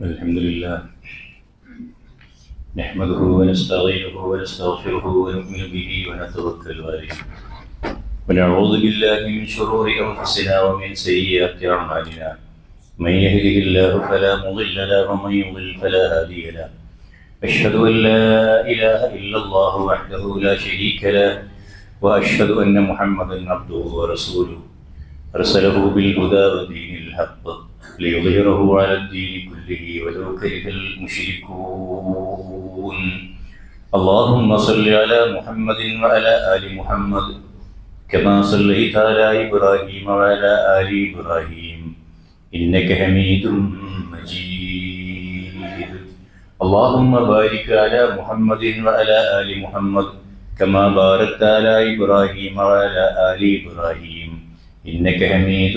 الحمد لله نحمده ونستعينه ونستغفره ونؤمن به ونتوكل عليه ونعوذ بالله من شرور أنفسنا ومن سيئات أعمالنا من يهده الله فلا مضل له ومن يضلل فلا هادي له أشهد أن لا إله إلا الله وحده لا شريك له وأشهد أن محمدا عبده ورسوله أرسله بالهدى ودين الحق ليظهره على الدين كله ولو كره المشركون اللهم صل على محمد وعلى آل محمد كما صليت على إبراهيم وعلى آل إبراهيم إنك حميد مجيد اللهم بارك على محمد وعلى آل محمد كما باركت على إبراهيم وعلى آل إبراهيم إنك حميد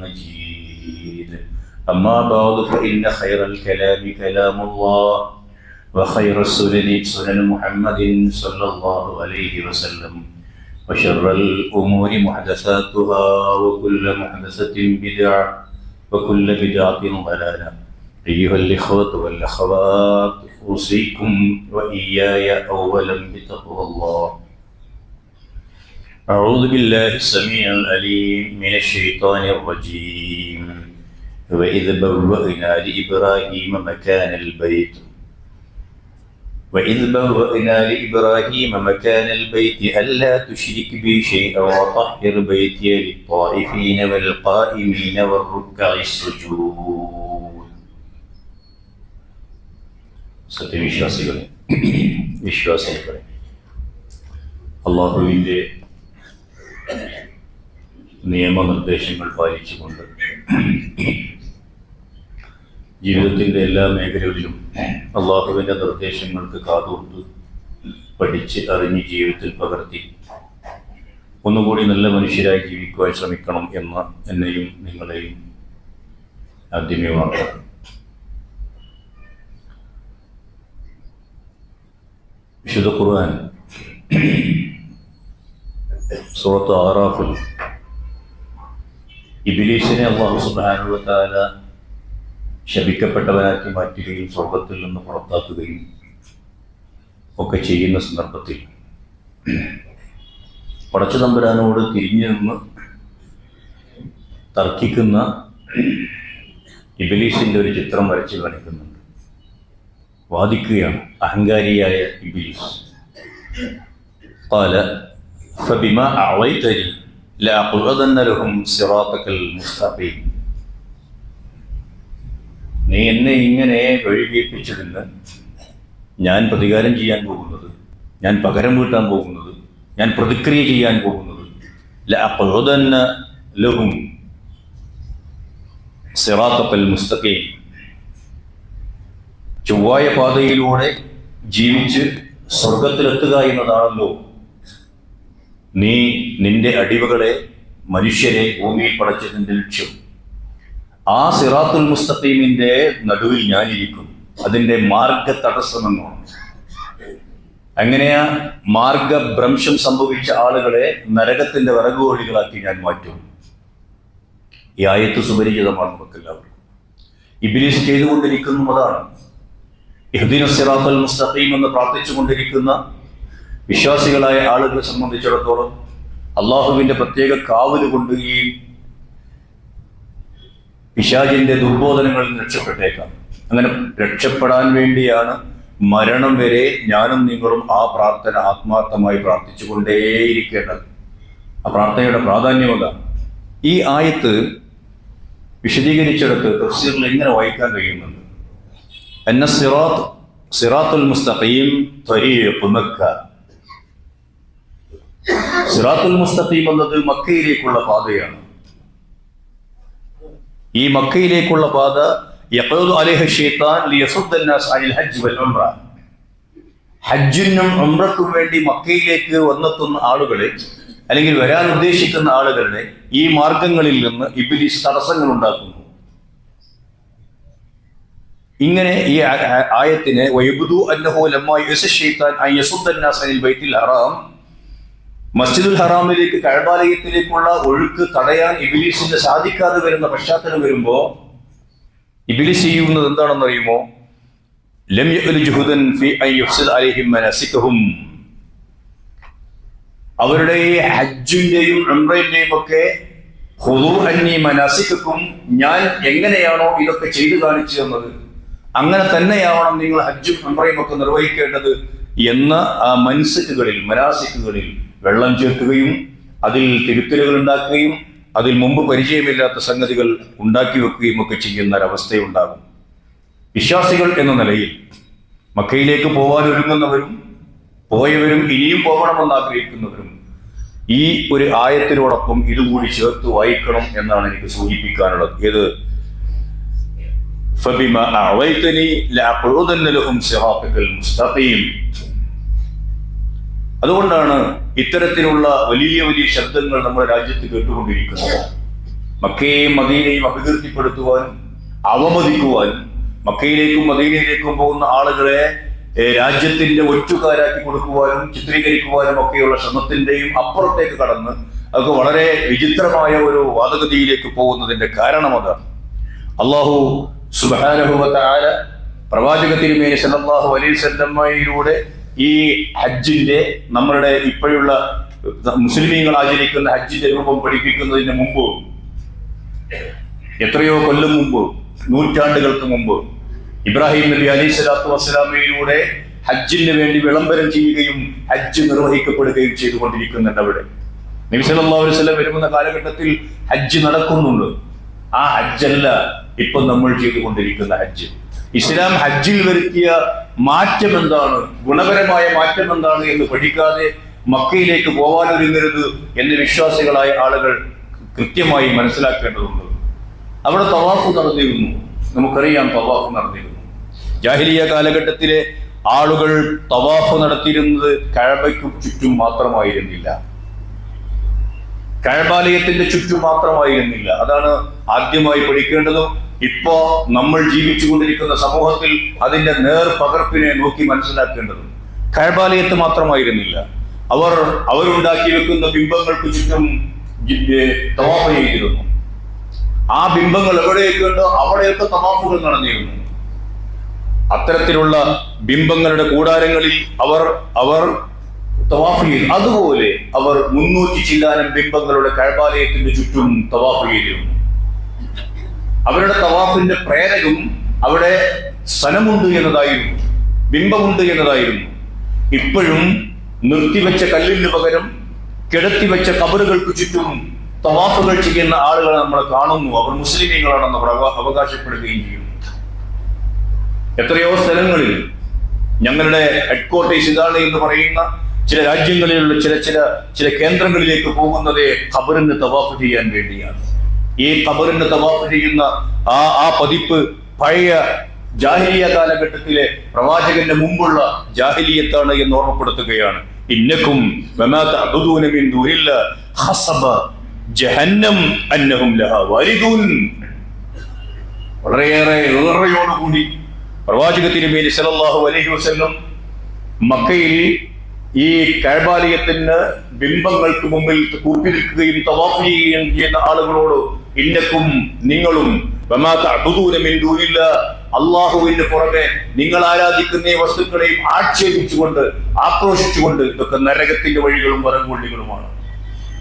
مجيد أما بعد فإن خير الكلام كلام الله وخير السنن سنن محمد صلى الله عليه وسلم وشر الأمور محدثاتها وكل محدثة بدعة وكل بدعة ضلالة أيها الإخوة والأخوات أوصيكم وإياي أولا بتقوى الله أعوذ بالله السميع العليم من الشيطان الرجيم وإذ بوأنا لإبراهيم مكان البيت ألا تشرك بي شيئا وطهر بيتي للطائفين والقائمين والركع السجود സത്യവിശ്വാസികളെ വിശ്വാസികളെ അല്ലാഹുവിൻ്റെ നിയമനിർദ്ദേശങ്ങൾ പാലിച്ചുകൊണ്ട് ജീവിതത്തിൻ്റെ എല്ലാ മേഖലകളിലും അള്ളാഹുവിൻ്റെ നിർദ്ദേശങ്ങൾക്ക് കാതോർത്ത് പഠിച്ച് അറിഞ്ഞ് ജീവിതത്തിൽ പകർത്തി ഒന്നുകൂടി നല്ല മനുഷ്യരായി ജീവിക്കുവാൻ ശ്രമിക്കണം എന്ന എന്നെയും നിങ്ങളെയും ആദ്യമേ വാങ്ങാം. വിശുദ്ധ ഖുർആൻ സൂറത്ത് ആറാഫിൽ ഇബ്ലീസിനെ അല്ലാഹു സുബ്ഹാനഹു വ തആല ശപിക്കപ്പെട്ടവനാക്കി മാറ്റുകയും സ്വർഗത്തിൽ നിന്ന് പുറത്താക്കുകയും ഒക്കെ ചെയ്യുന്ന സന്ദർഭത്തിൽ പടച്ച തമ്പുരാനോട് തിരിഞ്ഞു നിന്ന് തർക്കിക്കുന്ന ഇബ്ലീസിൻ്റെ ഒരു ചിത്രം വരച്ച് കാണിക്കുന്നുണ്ട്. വാദിക്കുകയാണ് അഹങ്കാരിയായ ഇബ്ലീസ്. ഖാല ഫബിമാ അഅവൈതനി ലഅഖുദന്ന ലഹും സിറാത്തകൽ മുസ്തഖീം. നീ എന്നെ ഇങ്ങനെ വഴികേൽപ്പിച്ചതിന് ഞാൻ പ്രതികാരം ചെയ്യാൻ പോകുന്നത്, ഞാൻ പകരം വീട്ടാൻ പോകുന്നത്, ഞാൻ പ്രതിക്രിയ ചെയ്യാൻ പോകുന്നത് ലഅഖുദന്ന ലഹും സിറാത്തകൽ മുസ്തഖീം, ചൊവ്വായ പാതയിലൂടെ ജീവിച്ച് സ്വർഗത്തിലെത്തുക എന്നതാണല്ലോ നീ നിന്റെ അടിമകളെ മനുഷ്യരെ ഭൂമിയിൽ പടച്ചതിൻ്റെ ലക്ഷ്യം. ആ സിറാത്തുൽ മുസ്തഖീമിന്റെ നടുവിൽ ഞാനിരിക്കും, അതിൻ്റെ മാർഗ തടസ്സമെന്നോ. അങ്ങനെ ആ മാർഗഭ്രംശം സംഭവിച്ച ആളുകളെ നരകത്തിന്റെ വിറകുകോഴികളാക്കി ഞാൻ മാറ്റും. ഈ ആയത്ത് സുപരിചിതമാണ് നമുക്കെല്ലാവർക്കും. ഇബ്ലീസ് ചെയ്തുകൊണ്ടിരിക്കുന്നു അതാണ്. ഇഹ്ദിനസ് സിറാത്തുൽ മുസ്തഖീം എന്ന് പ്രാർത്ഥിച്ചുകൊണ്ടിരിക്കുന്ന വിശ്വാസികളായ ആളുകളെ സംബന്ധിച്ചിടത്തോളം അള്ളാഹുവിൻ്റെ പ്രത്യേക കാവല് കൊണ്ട് ഈ പിശാചിന്റെ ദുർബോധനങ്ങളിൽ നിന്ന് രക്ഷപ്പെട്ടേക്കാം. അങ്ങനെ രക്ഷപ്പെടാൻ വേണ്ടിയാണ് മരണം വരെ ഞാനും നിങ്ങളും ആ പ്രാർത്ഥന ആത്മാർത്ഥമായി പ്രാർത്ഥിച്ചുകൊണ്ടേയിരിക്കേണ്ടത്. ആ പ്രാർത്ഥനയുടെ പ്രാധാന്യം അതാണ്. ഈ ആയത്ത് വിശദീകരിച്ചെടുത്ത് തഫ്സീറിൽ എങ്ങനെ വായിക്കാൻ കഴിയുന്നുണ്ട്? അന്ന സിറാത്തുൽ മുസ്തഖീം ത്വരീഖു മക്ക. സിറാത്തുൽ മുസ്തഖീം എന്നത് മക്കയിലേക്കുള്ള പാതയാണ്. ഈ മക്കയിലേക്കുള്ള പാത യഖൂദു അലൈഹി ശൈത്താൻ ലിയസുദ്ദൻ നാസ് അനിൽ ഹജ്ജ് വൽ ഉംറ. ഹജ്ജിനും ഉംറയ്ക്കും വേണ്ടി മക്കയിലേക്ക് വന്നെത്തുന്ന ആളുകളെ അല്ലെങ്കിൽ വരാൻ ഉദ്ദേശിക്കുന്ന ആളുകളുടെ ഈ മാർഗങ്ങളിൽ നിന്ന് ഇബ്ലീസ് തടസ്സങ്ങൾ ഉണ്ടാക്കുന്നു. ഇങ്ങനെ ഈ ആയത്തിനെ വയബ്ദു അന്നഹു ലമ്മാ യസ ശൈത്താൻ അൻ യസുദ്ദൻ നാസ് അനിൽ ബൈത്തുൽ ഹറാം, മസ്ജിദുൽ ഹറാമിലേക്ക് കഅബാലയത്തിലേക്കുള്ള ഒഴുക്ക് തടയാൻ ഇബ്ലീസിന് സാധിക്കാതെ വരുന്ന പശ്ചാത്തലം വരുമ്പോൾ ഇബ്ലീസ് ചെയ്യുന്നത് എന്താണെന്ന് അറിയുമോ? ലം യഅ്ലു ജുഹുദൻ ഫീ അൻ യുഫ്സിദ അലൈഹിം മനാസികഹും. അവരുടെ ഹജ്ജിന്റെയും ഉംറയുടെയും ഒക്കെ ഖുദൂ അന്നി മനാസികക്കും, ഞാൻ എങ്ങനെയാണോ ഇതൊക്കെ ചെയ്തു കാണിച്ചു തന്നത് അങ്ങനെ തന്നെയാവണം നിങ്ങൾ ഹജ്ജും ഉംറയും ഒക്കെ നിർവഹിക്കേണ്ടത് എന്ന ആ മനാസിക്കുകളിൽ വെള്ളം ചേർക്കുകയും അതിൽ തിരുത്തലുകൾ ഉണ്ടാക്കുകയും അതിൽ മുമ്പ് പരിചയമില്ലാത്ത സംഗതികൾ ഉണ്ടാക്കി വെക്കുകയും ഒക്കെ ചെയ്യുന്ന ഒരവസ്ഥയുണ്ടാകും. വിശ്വാസികൾ എന്ന നിലയിൽ മക്കയിലേക്ക് പോകാൻ ഒരുങ്ങുന്നവരും പോയവരും ഇനിയും പോകണമെന്ന് ആഗ്രഹിക്കുന്നവരും ഈ ഒരു ആയത്തിനോടൊപ്പം ഇതുകൂടി ചേർത്ത് വായിക്കണം എന്നാണ് എനിക്ക് സൂചിപ്പിക്കാനുള്ളത്. ഏത്? ഫബിമാ അഅവൈതനി ലഅഖഉദന്ന ലഹും സിറാത്തകൽ മുസ്തഖീം. അതുകൊണ്ടാണ് ഇത്തരത്തിലുള്ള വലിയ വലിയ ശബ്ദങ്ങൾ നമ്മുടെ രാജ്യത്ത് കേട്ടുകൊണ്ടിരിക്കുന്നത്. മക്കയെയും മദീനയും അപകീർത്തിപ്പെടുത്തുവാനും അവമതിക്കുവാനും മക്കയിലേക്കും മദീനയിലേക്കും പോകുന്ന ആളുകളെ രാജ്യത്തിന്റെ ഒറ്റുകാരാക്കി കൊടുക്കുവാനും ചിത്രീകരിക്കുവാനും ഒക്കെയുള്ള ശ്രമത്തിന്റെയും അപ്പുറത്തേക്ക് കടന്ന് അതൊക്കെ വളരെ വിചിത്രമായ ഒരു വാദഗതിയിലേക്ക് പോകുന്നതിന്റെ കാരണം അതാണ്. അല്ലാഹു സുബ്ഹാനഹു വ തആല പ്രവാചക തിരുമേനി സല്ലല്ലാഹു അലൈഹി വസല്ലമയിലൂടെ ഈ ഹജ്ജിന്റെ നമ്മളുടെ ഇപ്പോഴുള്ള മുസ്ലിമീങ്ങൾ ആചരിക്കുന്ന ഹജ്ജിന്റെ രൂപം പഠിപ്പിക്കുന്നതിന് മുമ്പ്, എത്രയോ കൊല്ലം മുമ്പ്, നൂറ്റാണ്ടുകൾക്ക് മുമ്പ് ഇബ്രാഹിം നബി അലൈഹി സ്വലാത്തു വസ്സലാമയിലൂടെ ഹജ്ജിന് വേണ്ടി വിളംബരം ചെയ്യുകയും ഹജ്ജ് നിർവഹിക്കപ്പെടുകയും ചെയ്തുകൊണ്ടിരിക്കുന്നുണ്ട്. അവിടെ നബി സല്ലല്ലാഹു അലൈഹി വസല്ലം വരുന്ന കാലഘട്ടത്തിൽ ഹജ്ജ് നടക്കുന്നുണ്ട്. ആ ഹജ്ജല്ല ഇപ്പൊ നമ്മൾ ചെയ്തുകൊണ്ടിരിക്കുന്ന ഹജ്ജ്. ഇസ്ലാം ഹജ്ജിൽ വരുത്തിയ മാറ്റം എന്താണ്, ഗുണപരമായ മാറ്റം എന്താണ് എന്ന് പഠിക്കാതെ മക്കയിലേക്ക് പോകാനൊരുങ്ങരുത് എന്ന് വിശ്വാസികളായ ആളുകൾ കൃത്യമായി മനസ്സിലാക്കേണ്ടതുണ്ട്. അവിടെ തവാഫ് നടന്നിരുന്നു, നമുക്കറിയാം തവാഫ് നടന്നിരുന്നു. ജാഹിലിയ കാലഘട്ടത്തിലെ ആളുകൾ തവാഫ് നടത്തിയിരുന്നത് കഅബയ്ക്ക് ചുറ്റും മാത്രമായിരുന്നില്ല, കഅബാലയത്തിന്റെ ചുറ്റും മാത്രമായിരുന്നില്ല. അതാണ് ആദ്യമായി പഠിക്കേണ്ടതും. ഇപ്പോ നമ്മൾ ജീവിച്ചുകൊണ്ടിരിക്കുന്ന സമൂഹത്തിൽ അതിന്റെ നേർ പകർപ്പിനെ നോക്കി മനസ്സിലാക്കേണ്ടതും. കഅബാലയത്ത് മാത്രമായിരുന്നില്ല, അവരുണ്ടാക്കി വെക്കുന്ന ബിംബങ്ങൾക്ക് ചുറ്റും തവാഫ് ചെയ്തിരുന്നു. ആ ബിംബങ്ങൾ എവിടെയൊക്കെയുണ്ടോ അവിടെയൊക്കെ തവാഫുകൾ നടന്നിരുന്നു. അത്തരത്തിലുള്ള ബിംബങ്ങളുടെ കൂടാരങ്ങളിൽ അവർ തവാഫ് ചെയ്തു. അതുപോലെ അവർ 300 ചില്ലാനം ബിംബങ്ങളുടെ കഅബാലയത്തിന്റെ ചുറ്റും തവാഫ് ചെയ്തിരുന്നു. അവരുടെ തവാഫിന്റെ പ്രേരകം അവിടെ സ്ഥലമുണ്ട് എന്നതായിരുന്നു, ബിംബമുണ്ട് എന്നതായിരുന്നു. ഇപ്പോഴും നിർത്തിവെച്ച കല്ലിന് പകരം കിടത്തിവെച്ച കബറുകൾക്ക് ചുറ്റും തവാഫുകൾ ചെയ്യുന്ന ആളുകളെ നമ്മൾ കാണുന്നു. അവർ മുസ്ലിമീങ്ങളാണെന്ന് അവർ അവകാശപ്പെടുകയും ചെയ്യുന്നു. എത്രയോ സ്ഥലങ്ങളിൽ ഞങ്ങളുടെ ഹെഡ്ക്വാർട്ടേഴ്സ് ഇതാണ് എന്ന് പറയുന്ന ചില രാജ്യങ്ങളിലുള്ള ചില കേന്ദ്രങ്ങളിലേക്ക് പോകുന്നത് ഖബറിന് തവാഫ് ചെയ്യാൻ വേണ്ടിയാണ്. ഈ ഖബറിന് തവാഫ് ചെയ്യുന്ന ആ പതിപ്പ് പഴയ ജാഹിലിയ കാലഘട്ടത്തിലെ പ്രവാചകന്റെ മുമ്പുള്ള ജാഹിലിയത്താണ് എന്ന് ഓർമ്മപ്പെടുത്തുകയാണ്. ഇന്നക്കും വമാ തഅബുദൂന മിൻ ദൂനില്ലാഹി ഹസബ ജഹന്നം അന്നഹും ലഹാ വാരിദൂൻ. ഏറെയോടുകൂടി പ്രവാചക തിരുമേനി സല്ലല്ലാഹു അലൈഹി വസല്ലം മക്കയിൽ ഈ കഅബാലയത്തിന് ബിംബങ്ങൾക്ക് മുമ്പിൽ കൂപ്പി നിൽക്കുകയും തവാഫ് ചെയ്യുകയും ചെയ്യുന്ന ആളുകളോട് ഇന്നക്കും നിങ്ങളും വമാ തഅബുദൂന മിൻ ദൂനില്ലാഹി, അല്ലാഹുവിന്റെ പുറമെ നിങ്ങൾ ആരാധിക്കുന്ന ഈ വസ്തുക്കളെയും ആക്ഷേപിച്ചുകൊണ്ട് ആക്രോശിച്ചുകൊണ്ട് ഇതൊക്കെ നരകത്തിന്റെ വഴികളും വറങ്ങുള്ളികളുമാണ്.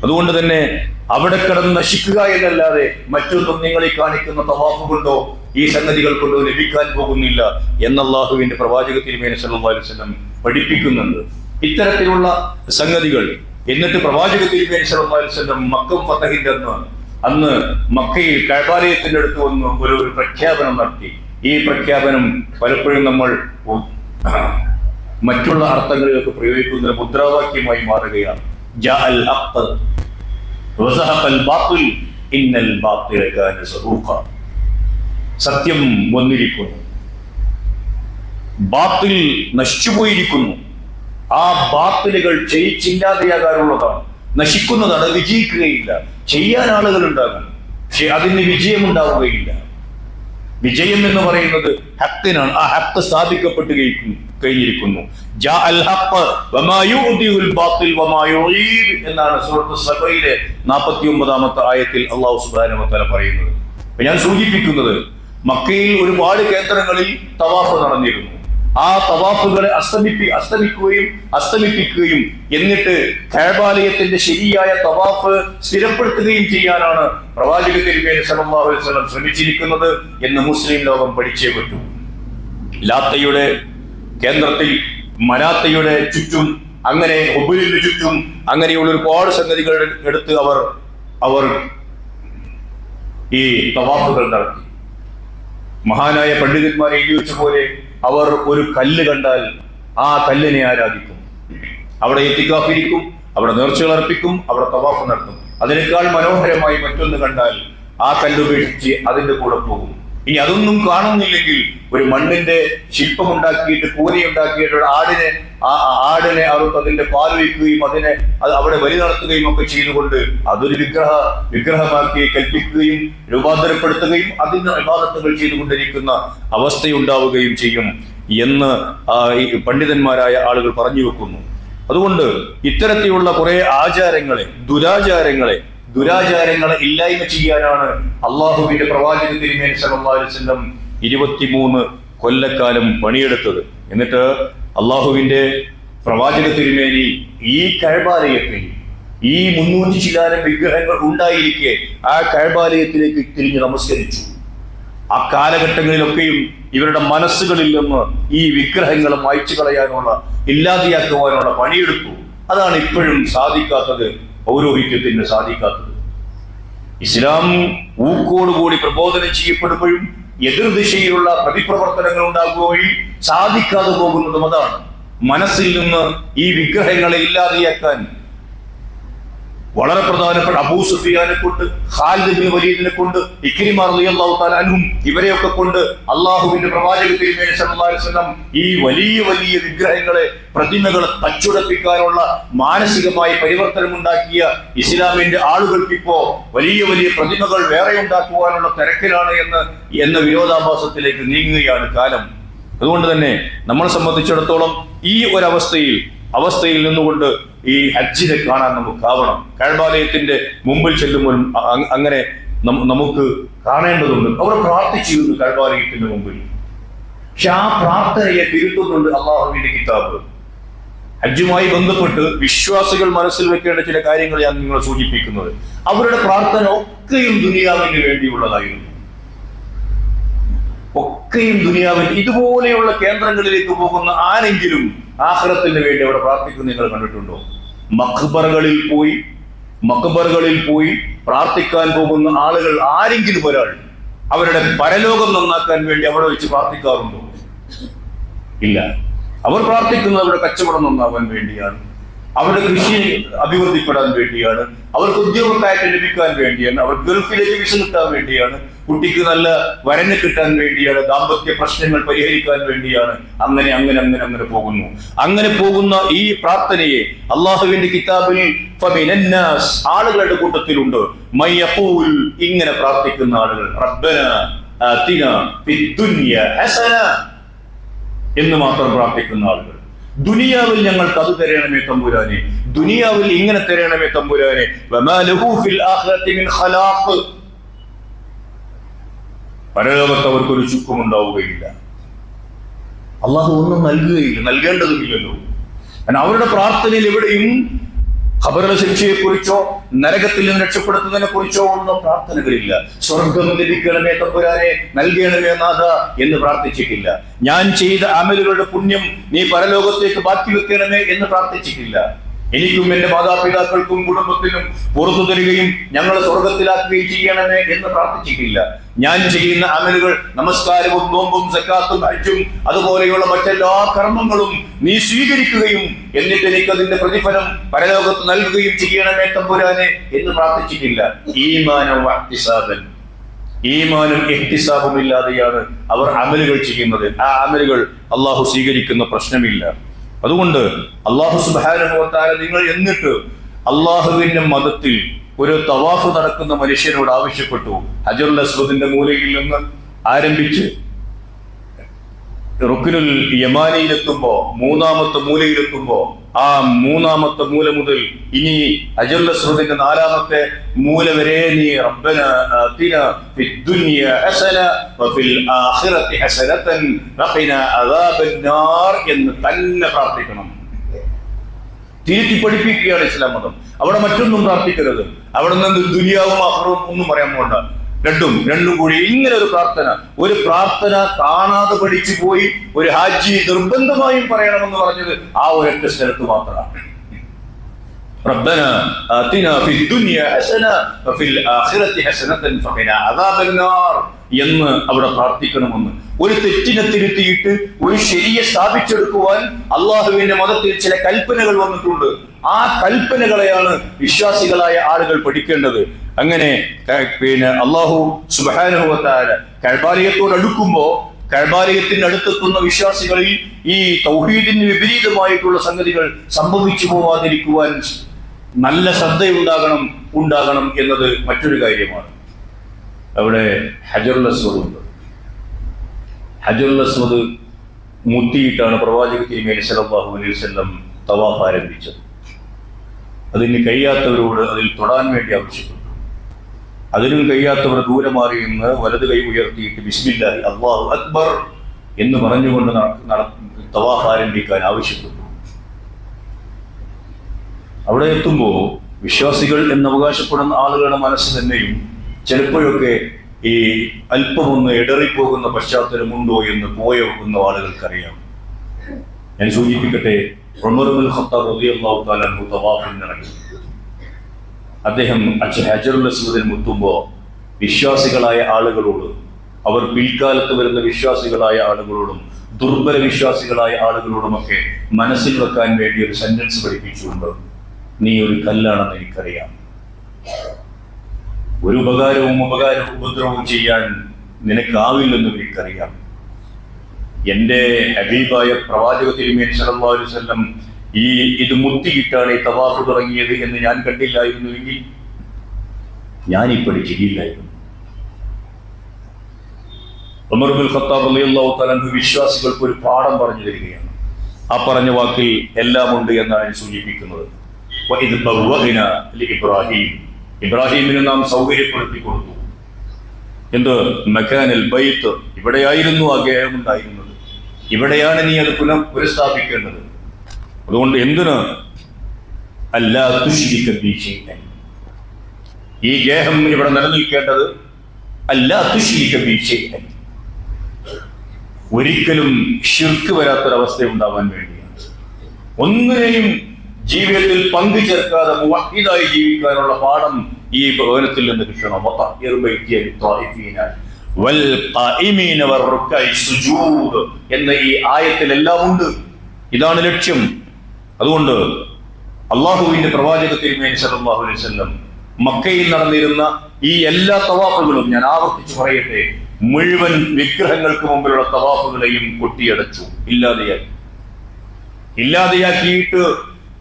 അതുകൊണ്ട് തന്നെ അവിടെ കിടന്ന് നശിക്കുക എന്നല്ലാതെ മറ്റൊന്നും നിങ്ങളെ കാണിക്കുന്ന തവാഫ് കൊണ്ടോ ഈ സംഗതികൾ കൊണ്ടോ ലഭിക്കാൻ പോകുന്നില്ല എന്ന് അല്ലാഹുവിന്റെ പ്രവാചക തിരുമേനി സല്ലല്ലാഹു അലൈഹി വസല്ലം പഠിപ്പിക്കുന്നുണ്ട്. ഇത്തരത്തിലുള്ള സംഗതികൾ എന്നിട്ട് പ്രവാചക തിരുമേനി സല്ലല്ലാഹു അലൈഹി വസല്ലം മക്കം ഫതഹിന്റെ അന്ന് മക്കയിൽ കഅബാലയത്തിന്റെ അടുത്ത് വന്ന് ഒരു പ്രഖ്യാപനം നടത്തി. ഈ പ്രഖ്യാപനം പലപ്പോഴും നമ്മൾ മറ്റുള്ള അർത്ഥങ്ങളിലൊക്കെ പ്രയോഗിക്കുന്ന മുദ്രാവാക്യമായി മാറുകയാണ്. ജാഅൽ ഹഖ് വസഹഖൽ ബാത്തിൽ ഇന്നൽ ബാത്തില കാന സഹൂഖ. സത്യം വന്നിരിക്കുന്നു, ബാത്തിൽ നശിച്ചുപോയിരിക്കുന്നു. ആ ബാത്തിലുകൾ ജയിച്ചില്ലാതെയാകാനുള്ളതാണ്, നശിക്കുന്നതാണ്, വിജയിക്കുകയില്ല. ചെയ്യാൻ ആളുകൾ ഉണ്ടാകും, പക്ഷെ അതിന് വിജയമുണ്ടാവുകയില്ല. വിജയം എന്ന് പറയുന്നത് ഹക്കിനാണ്. ആ ഹക്ക് സ്ഥാപിക്കപ്പെട്ട് കഴിഞ്ഞിരിക്കുന്നു. ജാഅൽ ഹഖ് വമാ യുഅദിഉൽ ബാത്തിൽ വമാ യുഈദ് എന്നാണ് സൂറത്ത് സബയിലെ 49-ാമത്തെ ആയത്തിൽ അല്ലാഹു സുബ്ഹാനഹു വ തആല പറയുന്നത്. ഞാൻ സൂചിപ്പിക്കുന്നത് മക്കയിൽ ഒരുപാട് കേന്ദ്രങ്ങളിൽ തവാഫ് നടന്നിരുന്നു. ആ തവാഫുകളെ അസ്തമിപ്പിക്കുകയും എന്നിട്ട് കഅബാലയത്തിന്റെ ശരിയായ തവാഫ് സ്ഥിരപ്പെടുത്തുകയും ചെയ്യാനാണ് പ്രവാചക തിരുമേനി സല്ലല്ലാഹു അലൈഹി വസല്ലം ശ്രമിച്ചിരിക്കുന്നത് എന്ന് മുസ്ലിം ലോകം പഠിച്ചേ പറ്റൂ. ലാത്തയുടെ കേന്ദ്രത്തിൽ, മനാത്തയുടെ ചുറ്റും, അങ്ങനെ ഹുബൈലിന് ചുറ്റും അങ്ങനെയുള്ള ഒരുപാട് സംഗതികൾ എടുത്ത് അവർ ഈ തവാഫുകൾ നടത്തി. മഹാനായ പണ്ഡിതന്മാരെ എഴുതി വെച്ച പോലെ അവർ ഒരു കല്ല് കണ്ടാൽ ആ കല്ലിനെ ആരാധിക്കും, അവിടെ ഇത്തിക്കാഫിരിക്കും, അവിടെ നേർച്ചകൾ അർപ്പിക്കും, അവിടെ തവാഫ് നടത്തും. അതിനേക്കാൾ മനോഹരമായി മറ്റൊന്ന് കണ്ടാൽ ആ കല്ലുപേക്ഷിച്ച് അതിന്റെ കൂടെ പോകും. ഇനി അതൊന്നും കാണുന്നില്ലെങ്കിൽ ഒരു മണ്ണിന്റെ ശില്പമുണ്ടാക്കിയിട്ട്, കൂനയുണ്ടാക്കിയിട്ട് ആടിനെ അറുത്ത് അതിന്റെ പാൽ വയ്ക്കുകയും അവിടെ ബലി നടത്തുകയും ഒക്കെ ചെയ്തുകൊണ്ട് അതൊരു വിഗ്രഹമാക്കി കൽപ്പിക്കുകയും രൂപാന്തരപ്പെടുത്തുകയും അതിന് ഇബാദത്തുകൾ ചെയ്തുകൊണ്ടിരിക്കുന്ന അവസ്ഥയുണ്ടാവുകയും ചെയ്യും എന്ന് പണ്ഡിതന്മാരായ ആളുകൾ പറഞ്ഞു വെക്കുന്നു. അതുകൊണ്ട് ഇത്തരത്തിലുള്ള കുറെ ദുരാചാരങ്ങളെ ഇല്ലായ്മ ചെയ്യാനാണ് അള്ളാഹുവിന്റെ പ്രവാചക തിരുമേനി സല്ലല്ലാഹു അലൈഹി വസല്ലം 23 കൊല്ലക്കാലം പണിയെടുത്തത്. എന്നിട്ട് അള്ളാഹുവിന്റെ പ്രവാചക തിരുമേനി ഈ കഅബാലയത്തിൽ ഈ 300 ചില്ലാനം വിഗ്രഹങ്ങൾ ഉണ്ടായിരിക്കെ ആ കഅബാലയത്തിലേക്ക് തിരിഞ്ഞ് നമസ്കരിച്ചു. ആ കാലഘട്ടങ്ങളിലൊക്കെയും ഇവരുടെ മനസ്സുകളിൽ നിന്ന് ഈ വിഗ്രഹങ്ങളെ മായ്ച്ചു കളയാനുള്ള, ഇല്ലാതെയാക്കുവാനുള്ള പണിയെടുത്തു. അതാണ് ഇപ്പോഴും സാധിക്കാത്തത്, പൗരോഹിത്യത്തിന് സാധിക്കാത്തത്. ഇസ്ലാം ഊക്കോടുകൂടി പ്രബോധനം ചെയ്യപ്പെടുമ്പോഴും എതിർദിശയിലുള്ള പ്രതിപ്രവർത്തനങ്ങൾ ഉണ്ടാകുകയും സാധിക്കാതെ പോകുന്നതും അതാണ്. മനസ്സിൽ നിന്ന് ഈ വിഗ്രഹങ്ങളെ ഇല്ലാതെയാക്കാൻ വളരെ പ്രധാനപ്പെട്ട അബൂ സുഫിയാനെ കൊണ്ട്, ഖാലിദ് ഇബ്നു വലീദിനെ കൊണ്ട്, ഇക്രിമ റളിയല്ലാഹു തആല അൻഹും ഇവരെയൊക്കെ കൊണ്ട് അള്ളാഹുവിന്റെ പ്രവാചക തിരുമേനി സല്ലല്ലാഹു അലൈഹി വസല്ലം ഈ വലിയ വിഗ്രഹങ്ങളെ, പ്രതിമകളെ തച്ചുടപ്പിക്കാനുള്ള മാനസികമായി പരിവർത്തനം ഉണ്ടാക്കിയ ഇസ്ലാമിന്റെ ആളുകൾക്ക് ഇപ്പോ വലിയ പ്രതിമകൾ വേറെ ഉണ്ടാക്കുവാനുള്ള തിരക്കിലാണ് എന്ന വിരോധാഭാസത്തിലേക്ക് നീങ്ങുകയാണ് കാലം. അതുകൊണ്ട് തന്നെ നമ്മളെ സംബന്ധിച്ചിടത്തോളം ഈ അവസ്ഥയിൽ നിന്നുകൊണ്ട് ഈ ഹജ്ജിനെ കാണാൻ നമുക്കാവണം. കഅബാലയത്തിന്റെ മുമ്പിൽ ചെല്ലുമ്പോൾ അങ്ങനെ നമുക്ക് കാണേണ്ടതുണ്ട്. അവർ പ്രാർത്ഥിച്ചിരുന്നു കഅബാലയത്തിന്റെ മുമ്പിൽ. പക്ഷെ ആ പ്രാർത്ഥനയെ തിരുത്തുന്നുണ്ട് അള്ളാഹുവിന്റെ കിതാബ്. ഹജ്ജുമായി ബന്ധപ്പെട്ട് വിശ്വാസികൾ മനസ്സിൽ വെക്കേണ്ട ചില കാര്യങ്ങൾ ഞാൻ നിങ്ങളെ സൂചിപ്പിക്കുന്നത്. അവരുടെ പ്രാർത്ഥന ഒക്കെയും ദുനിയാവിന് വേണ്ടിയുള്ളതായിരുന്നു. ഇതുപോലെയുള്ള കേന്ദ്രങ്ങളിലേക്ക് പോകുന്ന ആരെങ്കിലും ആഖിറത്തിന് വേണ്ടി അവിടെ പ്രാർത്ഥിക്കുന്നത് നിങ്ങൾ കണ്ടിട്ടുണ്ടോ? മഖ്ബറുകളിൽ പോയി പ്രാർത്ഥിക്കാൻ പോകുന്ന ആളുകൾ, ആരെങ്കിലും ഒരാൾ അവരുടെ പരലോകം നന്നാക്കാൻ വേണ്ടി അവിടെ വെച്ച് പ്രാർത്ഥിക്കാറുണ്ടോ? ഇല്ല. അവർ പ്രാർത്ഥിക്കുന്നത് അവരുടെ കച്ചവടം നന്നാവാൻ വേണ്ടിയാണ്, അവരുടെ കൃഷി അഭിവൃദ്ധിപ്പെടാൻ വേണ്ടിയാണ്, അവർക്ക് ഉദ്യോഗക്കയറ്റം ലഭിക്കാൻ വേണ്ടിയാണ്, അവർ ഗൾഫിലേക്ക് വിസ കിട്ടാൻ വേണ്ടിയാണ്, കുട്ടിക്ക് നല്ല വരന് കിട്ടാൻ വേണ്ടിയാണ്, ദാമ്പത്യ പ്രശ്നങ്ങൾ പരിഹരിക്കാൻ വേണ്ടിയാണ്. അങ്ങനെ പോകുന്നു. അങ്ങനെ പോകുന്ന ഈ പ്രാർത്ഥനയെ അള്ളാഹുവിന്റെ കിതാബിൽ ഫമിനന്നാസ്, ആളുകളുടെ കൂട്ടത്തിലുണ്ട്, മയ്യഖൂൽ, ഇങ്ങനെ പ്രാർത്ഥിക്കുന്ന ആളുകൾ, റബ്ബന ആതിനാ ഫിദ്ദുനിയ ഹസന എന്ന് മാത്രം പ്രാർത്ഥിക്കുന്ന ആളുകൾ. ദുനിയാവിൽ ഞങ്ങൾക്ക് അത് തരണമേ തമ്പുരാനെ, ദുനിയാവിൽ ഇങ്ങനെ തരണമേ തമ്പുരാനെ. വമാ ലഹു ഫിൽ ആഖിറതി മിൻ ഖലാഖ്, പരലോകത്ത് അവർക്കൊരു ചുക്കും ഉണ്ടാവുകയില്ല. അള്ളാഹു ഒന്നും നൽകുകയില്ല, നൽകേണ്ടതുമില്ലല്ലോ. അവരുടെ പ്രാർത്ഥനയിൽ എവിടെയും ഖബറിലെ ശിക്ഷയെ കുറിച്ചോ നരകത്തിൽ നിന്ന് രക്ഷപ്പെടുത്തുന്നതിനെ കുറിച്ചോ ഒന്നും പ്രാർത്ഥനകളില്ല. സ്വർഗം ലഭിക്കണമേ തമ്പുരാനെ, നൽകണമേ നാഥ എന്ന് പ്രാർത്ഥിച്ചിട്ടില്ല. ഞാൻ ചെയ്ത അമലുകളുടെ പുണ്യം നീ പരലോകത്തേക്ക് ബാക്കി വെക്കണമേ എന്ന് പ്രാർത്ഥിച്ചിട്ടില്ല. എനിക്കും എന്റെ മാതാപിതാക്കൾക്കും കുടുംബത്തിനും പുറത്തു തരികയും ഞങ്ങളെ സ്വർഗത്തിലാക്കുകയും ചെയ്യണമേ എന്ന് പ്രാർത്ഥിച്ചിട്ടില്ല. ഞാൻ ചെയ്യുന്ന അമലുകൾ, നമസ്കാരവും നോമ്പും സക്കാത്തും ഹജ്ജും അതുപോലെയുള്ള മറ്റെല്ലാ കർമ്മങ്ങളും നീ സ്വീകരിക്കുകയും എന്നിട്ട് എനിക്ക് അതിന്റെ പ്രതിഫലം പരലോകത്ത് നൽകുകയും ചെയ്യണമേ തമ്പുരാനെ എന്ന് പ്രാർത്ഥിച്ചിട്ടില്ല. ഈമാനും ഇഹ്തിസാബും ഇല്ലാതെയാണ് അവർ അമലുകൾ ചെയ്യുന്നത്. ആ അമലുകൾ അള്ളാഹു സ്വീകരിക്കുന്ന പ്രശ്നമില്ല. അതുകൊണ്ട് അള്ളാഹു സുബ്ഹാനഹു വ തആല നിങ്ങൾ എന്നിട്ട് അള്ളാഹുവിന്റെ മതത്തിൽ ഒരു തവാഫ് നടക്കുന്ന മനുഷ്യനോട് ആവശ്യപ്പെട്ടു, ഹജറുൽ അസ്വദിന്റെ മൂലയിൽ നിന്ന് ആരംഭിച്ച് റുക്നുൽ യമാനിയിലെത്തുമ്പോ, മൂന്നാമത്തെ മൂലയിലെത്തുമ്പോ, ആ മൂന്നാമത്തെ മൂല മുതൽ ഇനി ഹജറുൽ അസ്വദിന്റെ നാലാമത്തെ മൂല വരെ നീ റബ്ബന ആതിന ഫിദ്ദുനിയ ഹസന വഫിൽ ആഖിറതി ഹസനതൻ വഖിന അദാബന്നാർ എന്ന് തന്നെ പ്രാർത്ഥിക്കണം. തിരുത്തി പഠിപ്പിക്കുകയാണ് ഇസ്ലാം മതം. അവിടെ മറ്റൊന്നും പ്രാർത്ഥിക്കരുത്. അവിടെ നിന്ന് ദുനിയാവും ആഖിറവും ഒന്നും പറയാൻ പോകണ്ട. രണ്ടും കൂടി ഇങ്ങനെ ഒരു പ്രാർത്ഥന കാണാതെ പഠിച്ചു പോയി ഒരു ഹാജി നിർബന്ധമായും പറയണമെന്ന് പറഞ്ഞത് ആ ഒരൊറ്റ സ്ഥലത്ത് മാത്രമാണ്. റബ്ബന ആതിനാ ഫിദ്ദുനിയ ഹസന വഫിൽ ആഖിറതി ഹസനതൻ വഖിനാ അദാബന്നാർ എന്ന് അവിടെ പ്രാർത്ഥിക്കണമെന്ന്. ഒരു തെറ്റിനെ തിരുത്തിയിട്ട് ഒരു ശരിയെ സ്ഥാപിച്ചെടുക്കുവാൻ അള്ളാഹുവിന്റെ മതത്തിൽ ചില കൽപ്പനകൾ വന്നിട്ടുണ്ട്. ആ കൽപ്പനകളെയാണ് വിശ്വാസികളായ ആളുകൾ പഠിക്കേണ്ടത്. അങ്ങനെ അള്ളാഹു സുബ്ഹാനഹു വ തആല കഅബാലയത്തോട് അടുക്കുമ്പോ കഅബാലയത്തിന് അടുത്തെത്തുന്ന വിശ്വാസികളിൽ ഈ തൗഹീദിന് വിപരീതമായിട്ടുള്ള സംഗതികൾ സംഭവിച്ചു പോവാതിരിക്കുവാൻ നല്ല ശ്രദ്ധയുണ്ടാകണം എന്നത് മറ്റൊരു കാര്യമാണ്. അവിടെ ഹജറുൽ അസ്വദ് ഉണ്ട്. ഹജറുൽ അസ്വദ് മുത്തിയിട്ടാണ് പ്രവാചക തിരുമേനി സല്ലല്ലാഹു അലൈഹി വസല്ലം തവാഫ് ആരംഭിച്ചത്. അതിന് കഴിയാത്തവരോട് അതിൽ തൊടാൻ വേണ്ടി ആവശ്യപ്പെട്ടു. അതിനും കഴിയാത്തവർ ദൂരെ മാറി നിന്ന് വലത് കൈ ഉയർത്തിയിട്ട് ബിസ്മില്ലാഹി അല്ലാഹു അക്ബർ എന്ന് പറഞ്ഞുകൊണ്ട് തവാഫ് ആരംഭിക്കാൻ ആവശ്യപ്പെട്ടു. അവിടെ എത്തുമ്പോൾ വിശ്വാസികൾ എന്നവകാശപ്പെടുന്ന ആളുകളുടെ മനസ്സ് തന്നെയും ചിലപ്പോഴൊക്കെ ഈ അല്പമൊന്ന് ഇടറിപ്പോകുന്ന പശ്ചാത്തലമുണ്ടോ എന്ന് പോയെന്ന ആളുകൾക്കറിയാം. ഞാൻ സൂചിപ്പിക്കട്ടെ, ഉമർ ഇബ്നുൽ ഖത്താബ് റളിയല്ലാഹു തആല അൻഹു തവാഫിന് ഇറങ്ങി. അദ്ദേഹം ഹജറുൽ അസ്വദിൽ മുത്തുമ്പോൾ വിശ്വാസികളായ ആളുകളോട്, അവർ പിൽക്കാലത്ത് വരുന്ന വിശ്വാസികളായ ആളുകളോടും ദുർബല വിശ്വാസികളായ ആളുകളോടുമൊക്കെ മനസ്സിൽ വെക്കാൻ വേണ്ടി ഒരു സെന്റൻസ് പഠിപ്പിച്ചുകൊണ്ട്, നീ ഒരു കല്ലാണെന്ന് എനിക്കറിയാം, ഒരു ഉപദ്രവവും ചെയ്യാൻ നിനക്കാവില്ലെന്നും എനിക്കറിയാം. എന്റെ ഹബീബായ പ്രവാചക തിരുമേനി സല്ലല്ലാഹു അലൈഹി വസല്ലം ഇത് മുത്തിയിട്ടാണ് ഈ തവാഫ് തുടങ്ങിയത് എന്ന് ഞാൻ കണ്ടില്ലായിരുന്നുവെങ്കിൽ ഞാനിപ്പടി ചെയ്യില്ലായിരുന്നു. ഉമർ ഇബ്നുൽ ഖത്താബ് റളിയല്ലാഹു തആല അൻഹു വിശ്വാസികൾക്ക് ഒരു പാഠം പറഞ്ഞു തരികയാണ്. ആ പറഞ്ഞ വാക്കിൽ എല്ലാം ഉണ്ട് എന്നാണ് ഞാൻ സൂചിപ്പിക്കുന്നത്. വഇദ് ബവ്വഅനാ ലിഇബ്രാഹീം, ഇബ്രാഹീമിന് നാം സൗകര്യപ്പെടുത്തി കൊടുത്തു. എന്ത്? മക്കാനൽ ബൈത്ത്, ഇവിടെയായിരുന്നു ആ ഗേഹം ഉണ്ടായിരുന്നത്, ഇവിടെയാണ് നീ അത് പുനഃസ്ഥാപിക്കേണ്ടത്. അതുകൊണ്ട് എന്തിന്? അല്ലാ തുശ്രിക ബി ശൈഅൻ, ഈ ഗേഹം ഇവിടെ നിലനിൽക്കേണ്ടത് അല്ലാ തുശ്രിക ബി ശൈഅൻ, ഒരിക്കലും ശിർക്ക് വരാത്തൊരവസ്ഥ ഉണ്ടാവാൻ വേണ്ടിയാണ്. ഒന്നിനെയും ജീവിതത്തിൽ പങ്കു ചേർക്കാതെ മുവഹ്ഹിദായി ജീവിക്കാനുള്ള പാഠം ഈ ഭവനത്തിൽ നിന്ന് കിട്ടണം. എന്ന ഈ ആയത്തിൽ എല്ലാം ഉണ്ട്. ഇതാണ് ലക്ഷ്യം. അതുകൊണ്ട് അള്ളാഹുവിന്റെ പ്രവാചക തിരുമേനി സല്ലല്ലാഹു അലൈഹി വസല്ലം മക്കയിൽ നടന്നിരുന്ന ഈ എല്ലാ തവാഫുകളും, ഞാൻ ആവർത്തിച്ചു പറയട്ടെ, മുഴുവൻ വിഗ്രഹങ്ങൾക്ക് മുമ്പിലുള്ള തവാഫുകളെയും കൊട്ടിയടച്ചു, ഇല്ലാതെയാക്കിയിട്ട്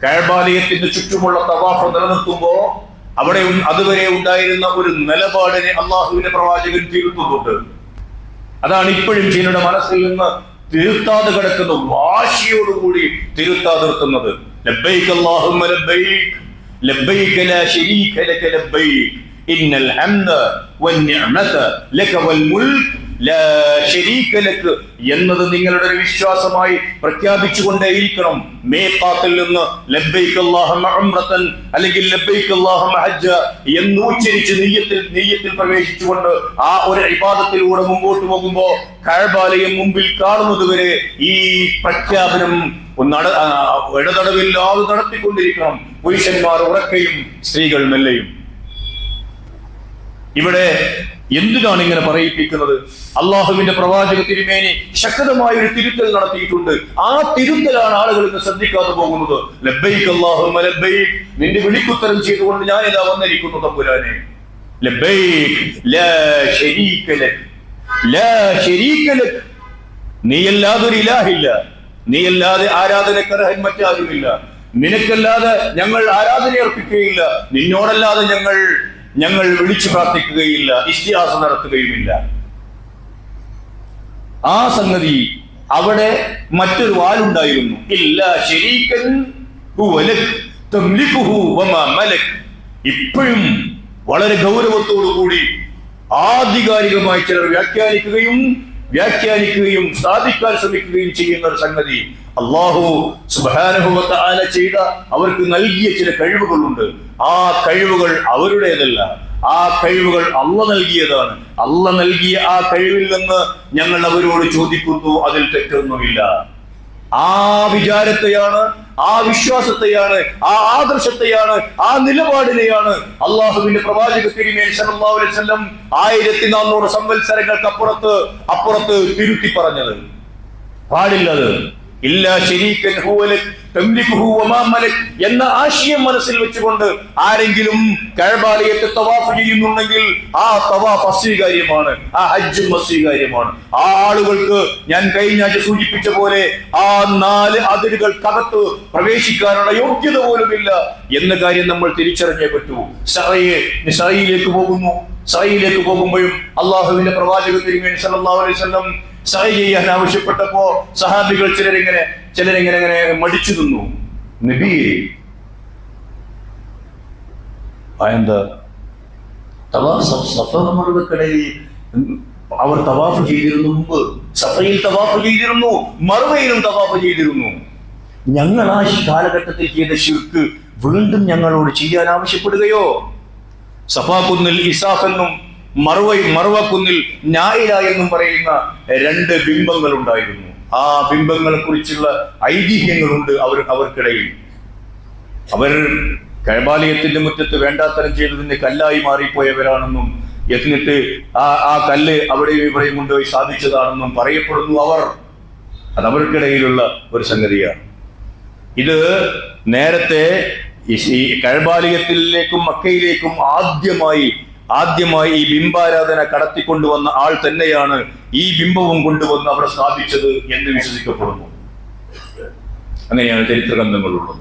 കഅബാലയത്തിന് ചുറ്റുമുള്ള തവാഫ് നിലനിർത്തുമ്പോ അവിടെ അതുവരെ ഉണ്ടായിരുന്ന ഒരു നിലപാടിനെ അള്ളാഹുവിന്റെ പ്രവാചകൻ തിരുത്തുന്നുണ്ട്. അതാണ് ഇപ്പോഴും ചിലരുടെ മനസ്സിൽ നിന്ന് തിരുത്താതെ കിടക്കുന്ന, വാശിയോടുകൂടി തിരുത്താതെ നിർത്തുന്നത്. ലബ്ബൈക അല്ലാഹുമ്മ ലബ്ബൈക ലബ്ബൈക ലാ ശരീക ലക ലബ്ബൈക ഇന്നൽ ഹംദ വന്നിഅമത ലക വൽ മുൽക് ലാ ശരീക ലക എന്നത് നിങ്ങളുടെ ഒരു വിശ്വാസമായി പ്രഖ്യാപിച്ചുകൊണ്ടേയിരിക്കണം. മീഖാത്തിൽ നിന്ന് ലബ്ബൈക അല്ലാഹുമ്മ ഉംറതൻ അല്ലെങ്കിൽ ലബ്ബൈക അല്ലാഹുമ്മ ഹജ്ജ എന്ന് ഉച്ചരിച്ച് നിയ്യത്തിൽ പ്രവേശിച്ചുകൊണ്ട് ആ ഒരു ഇബാദത്തിലൂടെ മുമ്പോട്ട് പോകുമ്പോൾ കഅബാലയം മുമ്പിൽ കാണുന്നത് വരെ ഈ പ്രഖ്യാപനം ഇടതടവില്ലാതെ നടത്തിക്കൊണ്ടിരിക്കണം. പുരുഷന്മാർ ഉറക്കയും സ്ത്രീകൾ മെല്ലയും. ഇവിടെ എന്തിനാണ് ഇങ്ങനെ പറയിപ്പിക്കുന്നത്? അള്ളാഹുവിന്റെ പ്രവാചക തിരുമേനി ശക്തമായ ഒരു തിരുത്തൽ നടത്തിയിട്ടുണ്ട്. ആ തിരുത്തലാണ് ആളുകൾ ഇന്ന് ശ്രദ്ധിക്കാതെ പോകുന്നത്. ലബ്ബൈക അല്ലാഹുമ്മ ലബ്ബൈക, നിന്റെ വിളിക്കുത്തരം ചെയ്തുകൊണ്ട് ഞാൻ ഇതാ വന്നിരിക്കുന്നു തമ്പുരാനെ. ലബ്ബൈക ലാ ശരീക ലക് ലാ ശരീക ലക്, നീയല്ലാതെ ഒരു ഇലാഹില്ല, നീയല്ലാതെ ആരാധനക്കർഹൻ മറ്റാരുമില്ല, നിനക്കല്ലാതെ ഞങ്ങൾ ആരാധന അർപ്പിക്കുകയില്ല, നിന്നോടല്ലാതെ ഞങ്ങൾ വിളിച്ചു പ്രാർത്ഥിക്കുകയില്ല, ഇസ്തിഹാസ നടത്തുകയുമില്ല. ആ സംഗതി അവിടെ മറ്റൊരു വാലുണ്ടായിരുന്നു. ഇല്ലാ ശരീകൻ ഹുവ ലക് തംലികുഹു വമാ മലക്. ഇപ്പോഴും വളരെ ഗൗരവത്തോടുകൂടി ആധികാരികമായി ചിലർ വ്യാഖ്യാനിക്കുകയും സ്ഥാപിക്കാൻ ശ്രമിക്കുകയും ചെയ്യുന്ന ഒരു സംഗതി, അല്ലാഹു സുബ്ഹാനഹു വ തആല ചെയ്ത അവർക്ക് നൽകിയ ചില കഴിവുകളുണ്ട്. ആ കഴിവുകൾ അവരുടേതല്ല, ആ കഴിവുകൾ അല്ലാഹ് നൽകിയതാണ്. അല്ലാഹ് നൽകിയ ആ കഴിവിൽ നിന്ന് ഞങ്ങൾ അവരോട് ചോദിക്കുന്നു, അതിൽ തെറ്റൊന്നുമില്ല. ആ വിചാരത്തെയാണ്, ആ വിശ്വാസത്തെയാണ്, ആ ആദർശത്തെയാണ്, ആ നിലപാടിനെയാണ് അള്ളാഹുവിന്റെ പ്രവാചക തിരുമേനി സല്ലല്ലാഹു അലൈഹി വസല്ലം 1400 സംവത്സരങ്ങൾക്ക് അപ്പുറത്ത് തിരുത്തി പറഞ്ഞത്. പാടില്ലത്. ഇല്ലാ ശരീകൻ ഹുവ ലക് തംലികുഹു വമാ മലക് എന്ന ആശയം മനസ്സിൽ വെച്ചുകൊണ്ട് ആരെങ്കിലും കഅബാലയത്തെ തവാഫ് ചെയ്യുന്നുണ്ടെങ്കിൽ ആ തവാഫ് അസ്വീകാര്യമാണ്, ആ ഹജ്ജും അസ്വീകാര്യമാണ്. ആ ആളുകൾക്ക് ഞാൻ കഴിഞ്ഞ ആഴ്ച സൂചിപ്പിച്ച പോലെ ആ 4 അതിരുകൾക്കകത്ത് പ്രവേശിക്കാനുള്ള യോഗ്യത പോലുമില്ല എന്ന കാര്യം നമ്മൾ തിരിച്ചറിഞ്ഞേ പറ്റൂ. സഅയിലേക്ക് പോകുമ്പോഴും അള്ളാഹുവിന്റെ പ്രവാചക തിരുമേനി സല്ലല്ലാഹു അലൈഹി വസല്ലം സഅയ് ചെയ്യാൻ ആവശ്യപ്പെട്ടപ്പോ സഹാബികൾ ചിലരിങ്ങനെ മടിച്ചു നിന്നു. നബിയെ, എന്താ മറുവക്കടയിൽ അവർ തവാഫ് ചെയ്തിരുന്നു, മുമ്പ് സഫയിൽ തവാഫ് ചെയ്തിരുന്നു, മറുവയിലും തവാഫ് ചെയ്തിരുന്നു. ഞങ്ങൾ ആ കാലഘട്ടത്തിൽ ചെയ്ത ശിർക്ക് വീണ്ടും ഞങ്ങളോട് ചെയ്യാൻ ആവശ്യപ്പെടുകയോ? സഫാ കുന്നിൽ ഇസാഫ് എന്നും മറുവ കുന്നിൽ നായില എന്നും പറയുന്ന 2 ബിംബങ്ങൾ ഉണ്ടായിരുന്നു. ആ ബിംബങ്ങളെ കുറിച്ചുള്ള ഐതിഹ്യങ്ങളുണ്ട് അവർക്കിടയിൽ. അവർ കഅബാലയത്തിന്റെ മുറ്റത്ത് വേണ്ടാത്തരം ചെയ്തതിന്റെ കല്ലായി മാറിപ്പോയവരാണെന്നും എന്നിട്ട് ആ കല്ല് അവിടെയും ഇവിടെയും കൊണ്ടുപോയി സ്ഥാപിച്ചതാണെന്നും പറയപ്പെടുന്നു. അതവർക്കിടയിലുള്ള ഒരു സംഗതിയാണ്. ഇത് നേരത്തെ ഈ കഅബാലയത്തിലേക്കും മക്കയിലേക്കും ആദ്യമായി ഈ ബിംബാരാധന കടത്തിക്കൊണ്ടുവന്ന ആൾ തന്നെയാണ് ഈ ബിംബവും കൊണ്ടുവന്ന് അവിടെ സ്ഥാപിച്ചത് എന്ന് വിശ്വസിക്കപ്പെടുന്നു. അങ്ങനെയാണ് ചരിത്ര ഗ്രന്ഥങ്ങളുള്ളത്.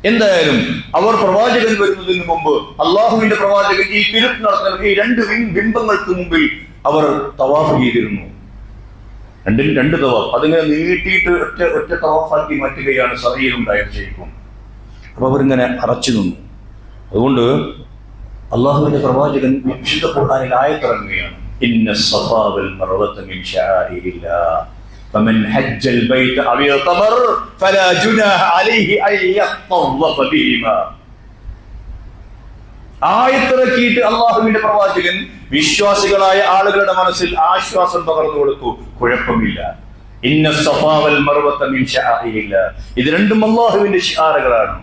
എന്തായാലും അവർ പ്രവാചകൻ വരുന്നതിന് മുമ്പ് അള്ളാഹുവിന്റെ പ്രവാചകൻ ഈ തിരുത്ത് നടത്തുന്ന ഈ 2 ബിംബങ്ങൾക്ക് മുമ്പിൽ അവർ തവാഫ് ചെയ്തിരുന്നു. 2 തവാഫ് അതിങ്ങനെ നീട്ടിയിട്ട് ഒറ്റ തവാഫാക്കി മാറ്റുകയാണ് സഅയിലുണ്ടായത് ശരിക്കും. അപ്പൊ അവരിങ്ങനെ അറച്ചു നിന്നു. അതുകൊണ്ട് അള്ളാഹുവിന്റെ പ്രവാചകൻ വിശുദ്ധ ഖുർആനിൽ ആയത്തിറങ്ങുകയാണ്. ഇന്ന സഫാ വൽ മർവത മിൻ ശആഇരില്ലാഹ് ഫമൻ ഹജ്ജൽ ബൈത അവ യതമർ ഫലാ ജുനാഹ അലൈഹി അൻ യതവഫ ബിഹിമാ. ആയത്തിറക്കിയിട്ട് അള്ളാഹുവിന്റെ പ്രവാചകൻ വിശ്വാസികളായ ആളുകളുടെ മനസ്സിൽ ആശ്വാസം പകർന്നു കൊടുത്തു. കുഴപ്പമില്ല. ഇന്ന സഫാ വൽ മർവത മിൻ ശആഇരില്ലാഹ്, ഇത് രണ്ടും അള്ളാഹുവിന്റെ ശിആറുകളാണ്.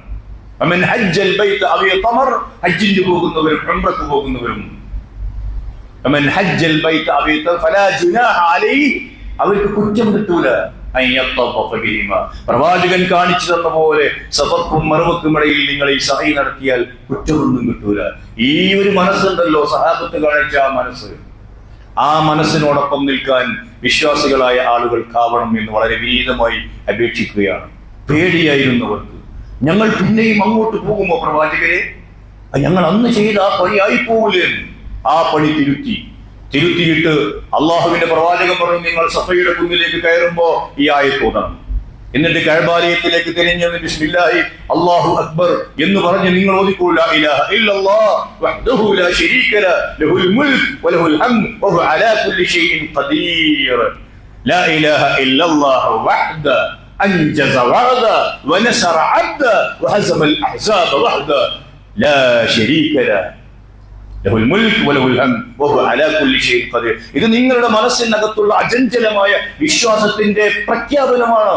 അമൻ ഹജ്ജൽ ബൈത അവ യതമർ, ഹജ്ജിന് പോകുന്നവരും ഉംറക്ക് പോകുന്നവരും. അമൻ ഹജ്ജൽ ബൈത അവ യതമർ ഫലാ ജുനാഹ അലൈഹി, അവർക്ക് കുറ്റം കിട്ടൂല. അൻ യതവഫ ബിഹിമാ, പ്രവാചകൻ കാണിച്ചു തന്ന പോലെ സഫർക്കും മർവക്കും ഇടയിൽ നിങ്ങൾ ഈ സഅയ് നടത്തിയാൽ കുറ്റമൊന്നും കിട്ടൂല. ഈ ഒരു മനസ്സുണ്ടല്ലോ സഹാബത്ത് കാണിച്ച ആ മനസ്സിനോടൊപ്പം നിൽക്കാൻ വിശ്വാസികളായ ആളുകൾക്കാവണം എന്ന് വളരെ വിനീതമായി അപേക്ഷിക്കുകയാണ്. പേടിയായിരുന്നവർക്ക്, ഞങ്ങൾ പിന്നെയും അങ്ങോട്ട് പോകുമോ പ്രവാചകരെ? ഞങ്ങൾ അന്ന് ചെയ്ത ആ പണിയായി പോകൂലേ? ആ പണി തിരുത്തിയിട്ട് അള്ളാഹുവിന്റെ പ്രവാചകൻ പറഞ്ഞു, നിങ്ങൾ സഫയുടെ കുന്നിലേക്ക് കയറുമ്പോ ഈ ആയത്ത് ഓതണം. എന്നിട്ട് കഅബാലയത്തിലേക്ക് തിരിഞ്ഞ് ബിസ്മില്ലാഹി അല്ലാഹു അക്ബർ എന്ന് പറഞ്ഞ് നിങ്ങൾ ഓതിക്കൂ, ലാ ഇലാഹ ഇല്ലല്ലാഹ് വഹ്ദഹു ലാ ശരീക ലഹുൽ മുൽക്ക് വലഹുൽ ഹംദ് വഹുവ അലാ കുല്ലി ഷൈഇൻ ഖദീർ. ലാ ഇലാഹ ഇല്ലല്ലാഹ് വഹ്ദ അൻജസ വഅദ വനസറ അബ്ദ വഹസമൽ അഹ്സാബ വഹ്ദ ലാ ശരീക ലഹുൽ മുൽക്ക് വലഹുൽ ഹംദ് വഹുവ അലാ കുല്ലി ഷൈഇൻ ഖദീർ. ഇത് നിങ്ങളുടെ മനസ്സിനകത്തുള്ള അചഞ്ചലമായ വിശ്വാസത്തിന്റെ പ്രഖ്യാപനമാണ്.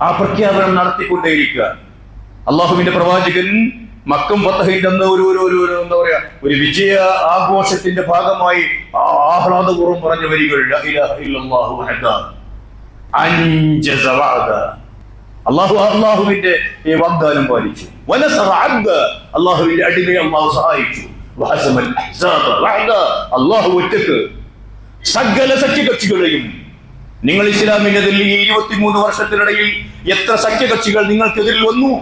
ആ പ്രഖ്യാപനം നടത്തിക്കൊണ്ടേയിരിക്കുക. അള്ളാഹുവിന്റെ പ്രവാചകൻ മക്കം ഫതഹിന്റെ അന്ന് ഒരു വിജയ ആഘോഷത്തിന്റെ ഭാഗമായി ആഹ്ലാദപൂർവ്വം പറഞ്ഞ വരികൾ, ലാ ഇലാഹ ഇല്ലല്ലാഹു വഹദ അൻജസ വഅദ, അള്ളാഹുവിന്റെ വാഗ്ദാനം പാലിച്ചു. വനസറ അബ്ദ, അള്ളാഹുവിന്റെ അടിമയെ അള്ളാഹു സഹായിച്ചു. വഹസമൽ അഹ്സാബ വഹദ, അള്ളാഹു ഒറ്റക്ക് സകല സഖ്യകക്ഷികളെയും. നിങ്ങൾ ഇസ്ലാമിനെതിരിൽ ഈ 23 വർഷത്തിനിടയിൽ എത്ര സഖ്യകക്ഷികൾ നിങ്ങൾക്കെതിരിൽ വന്നു?